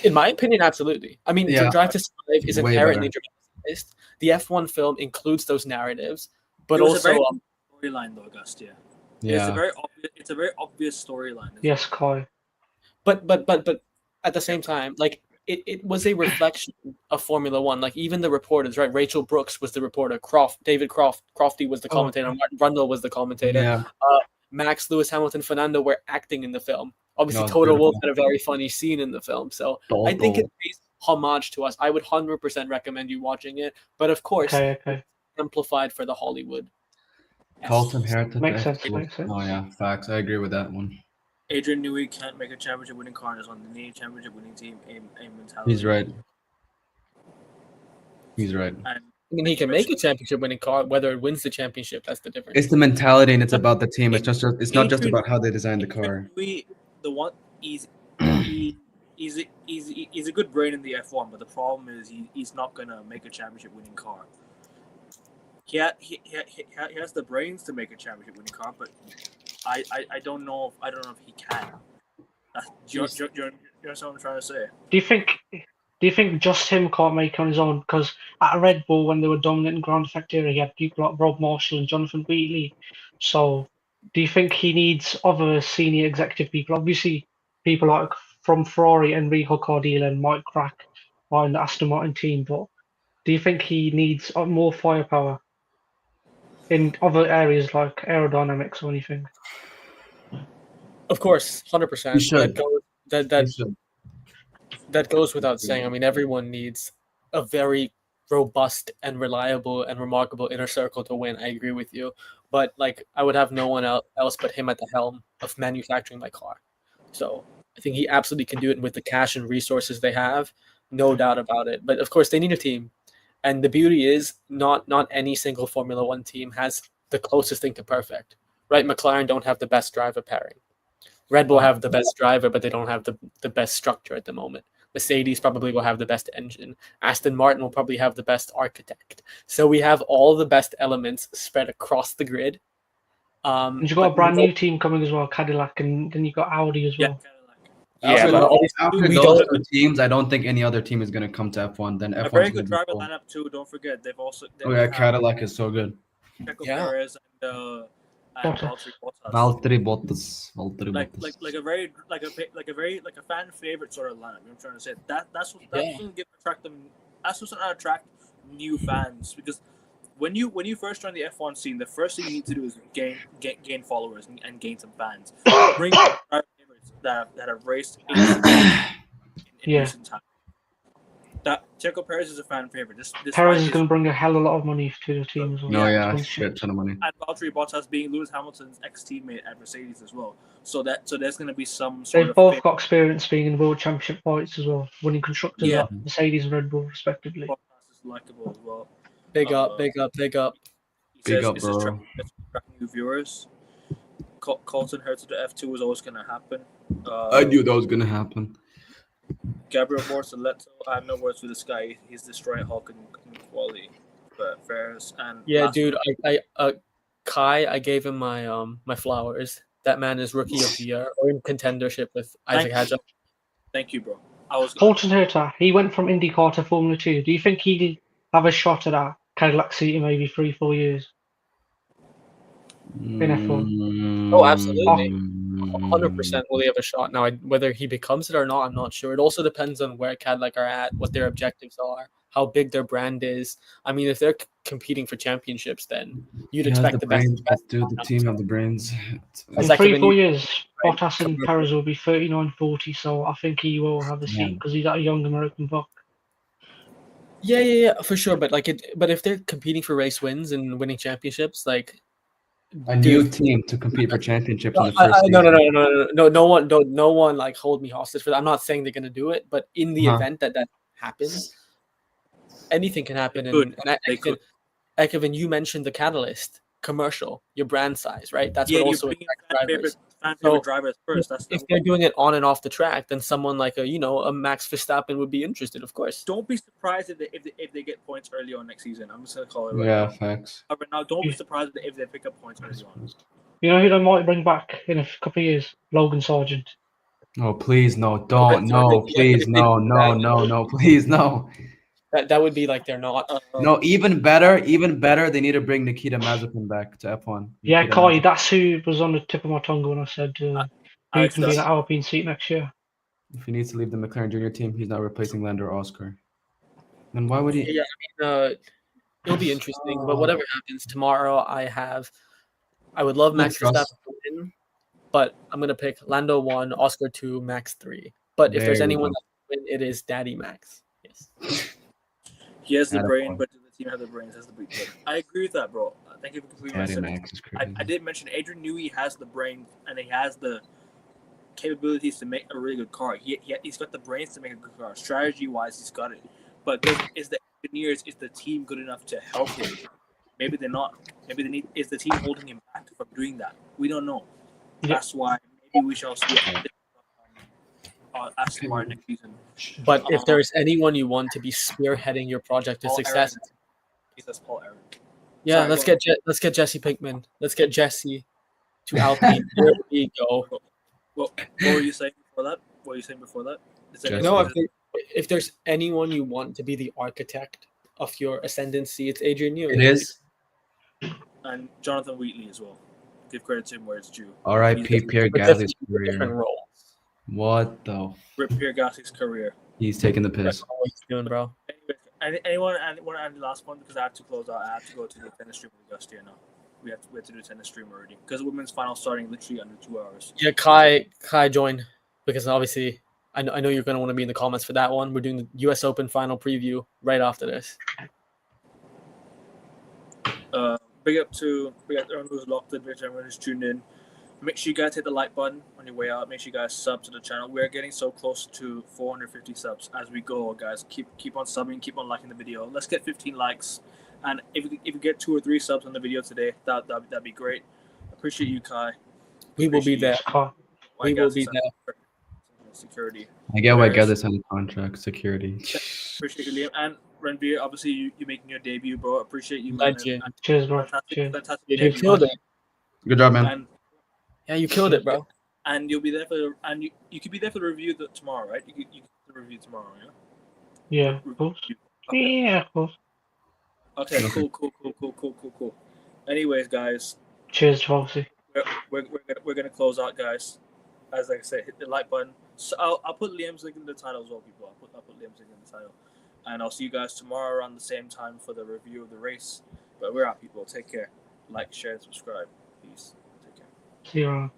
In my opinion, absolutely. I mean, Drive to Survive is inherently dramatized. The F1 film includes those narratives, but also a very storyline though, Augustia. Yeah, it's a very obvious storyline. Yes, Kai. But at the same time, like it was a reflection of Formula One. Like even the reporters, right? Rachel Brooks was the reporter. David Crofty was the commentator. Martin Brundle was the commentator. Yeah. Max, Lewis Hamilton, Fernando were acting in the film. Obviously, Toto Wolff had a very funny scene in the film. So I think it pays homage to us. I would 100% recommend you watching it. But of course, amplified for the Hollywood. Colton Herta. Makes sense. Oh, yeah. Facts. I agree with that one. Adrian Newey can't make a championship-winning car and is on the championship-winning team aim mentality. He's right. And, I mean, he can make a championship-winning car. Whether it wins the championship, that's the difference. It's the mentality, and it's about the team. It's not just about how they design the car. He's a good brain in the F1, but the problem is he's not gonna make a championship-winning car. He has the brains to make a championship-winning car, but I don't know if he can. Do you understand what I'm trying to say? Do you think just him can't make it on his own? Because at Red Bull, when they were dominant in ground effect era, he had people like Rob Marshall and Jonathan Wheatley. So, do you think he needs other senior executive people? Obviously, people like from Ferrari, Enrico Cardile and Mike Crack are in the Aston Martin team. But do you think he needs more firepower in other areas like aerodynamics or anything? Of course, 100%. That goes without saying. I mean, everyone needs a very robust and reliable and remarkable inner circle to win. I agree with you. But, like, I would have no one else but him at the helm of manufacturing my car. So I think he absolutely can do it with the cash and resources they have. No doubt about it. But, of course, they need a team. And the beauty is not any single Formula One team has the closest thing to perfect. Right? McLaren don't have the best driver pairing. Red Bull have the best driver, but they don't have the best structure at the moment. Mercedes probably will have the best engine. Aston Martin will probably have the best architect. So we have all the best elements spread across the grid. And you've got a brand new team coming as well, Cadillac, and then you've got Audi as well. Yeah, but after those two teams, I don't think any other team is going to come to F1. Then F1 a very good driver lineup too. Don't forget, they've also. Cadillac is so good. Checo Perez and Valtteri Bottas. Like a fan favorite sort of lineup. I'm trying to say that's what's gonna attract new fans, because when you first join the F1 scene, the first thing you need to do is gain followers and gain some fans. Bring favorites that have raced in recent time. That Checo Perez is a fan favorite. This Perez is going to bring a hell of a lot of money to the team as well. No, yeah, shit ton of money. And Valtteri Bottas being Lewis Hamilton's ex-teammate at Mercedes as well. So there's going to be some sort of. They've both got experience being in World Championship fights as well, winning constructors at Mercedes and Red Bull respectively. Bottas is likable as well. Big up. Big up, bro. New viewers. Colton Herta to F2 was always going to happen. I knew that was going to happen. Gabriel Bortoleto, I have no words for this guy. He's destroying Hulk in quality. But Ferris and dude, Kai, I gave him my flowers. That man is rookie of the year or in contendership with Isaac Hadjar. Thank you, bro. Colton Herta, he went from IndyCar to Formula 2. Do you think he'd have a shot at that Cadillac seat in maybe 3-4 years? In F1? Oh, absolutely. 100% will he have a shot. Now, whether he becomes it or not, I'm not sure. It also depends on where Cadillac are at, what their objectives are, how big their brand is. I mean, if they're competing for championships, then you'd expect the best. Dude, the team have the brains. In 3-4 years, Bottas and Perez will be 39-40, so I think he will have a seat because he's that young American buck. Yeah, for sure. But if they're competing for race wins and winning championships, like a new team to compete for championships in the No, first season. No one like hold me hostage for that. I'm not saying they're gonna do it, but in the event that happens, anything can happen. And Kevin, you mentioned the Catalyst commercial, your brand size, right? That's what also attracts drivers. Drivers first. If they're doing it on and off the track, then someone like a Max Verstappen would be interested, of course. Don't be surprised if they get points early on next season. I'm just gonna call it right now. Yeah, facts. Right now, don't be surprised if they pick up points early on. You know who they might bring back in a couple of years? Logan Sargent. Oh, please, no. Don't. No, please, no, please, no. That would be like they're not. No, even better. They need to bring Nikita Mazepin back to F1. Yeah, Kai, that's who was on the tip of my tongue when I said who can be in that Alpine seat next year. If he needs to leave the McLaren Junior team, he's not replacing Lando or Oscar. Then why would he? Yeah, it'll be interesting. But whatever happens tomorrow, I would love Max Verstappen to win, but I'm gonna pick Lando 1, Oscar 2, Max 3. But if there's anyone that win, it is Daddy Max. Yes. He has the brain, but does the team have the brains? Has the brain. I agree with that, bro. Thank you for completing my sentence. I did mention Adrian Newey has the brain and he has the capabilities to make a really good car. He's got the brains to make a good car. Strategy-wise, he's got it. But is the team good enough to help him? Maybe they're not. Maybe is the team holding him back from doing that? We don't know. That's why maybe we shall see Aston Martin next season. But if there's anyone you want to be spearheading your project to success, that's Paul Aaron. Yeah, let's get Jesse Pinkman. Let's get Jesse to Alpine. Here we go. What were you saying before that? No, if there's anyone you want to be the architect of your ascendancy, it's Adrian Newey. It is. And Jonathan Wheatley as well. Give credit to him where it's due. R.I.P. Pierre Gasly's career. Different roles. What the? Rip Pierre Gasly's career. He's taking the piss. What he's doing, bro. Anyone want to add the last one because I have to close out. I have to go to the tennis stream with Augusta now. We have to do a tennis stream already because women's final starting literally under 2 hours. Yeah, Kai join because obviously I know you're going to want to be in the comments for that one. We're doing the U.S. Open final preview right after this. Big up to everyone who's locked in, everyone who's tuned in. Make sure you guys hit the like button on your way out. Make sure you guys sub to the channel. We're getting so close to 450 subs as we go, guys. Keep on subbing, keep on liking the video. Let's get 15 likes, and if we get 2 or 3 subs on the video today, that'd be great. Appreciate you, Kai. We will be there. We will be there. Security. I get why I got this on the contract. Security. Appreciate you, Liam. And Ranveer, obviously you making your debut, bro. Appreciate you. Cheers, bro. Fantastic you killed it. Good job, man. Yeah, you killed it, bro. And you'll be there for you could be there for the review tomorrow, right? You can the review tomorrow, yeah. Yeah, of course. Okay. Yeah, of course. Okay, cool. Anyways, guys. Cheers, Chelsea. We're gonna close out, guys. As I said, hit the like button. So I'll put Liam's link in the title as well, people. I'll put Liam's link in the title, and I'll see you guys tomorrow around the same time for the review of the race. But we're out, people. Take care. Like, share, and subscribe. Peace. Take care. See you around.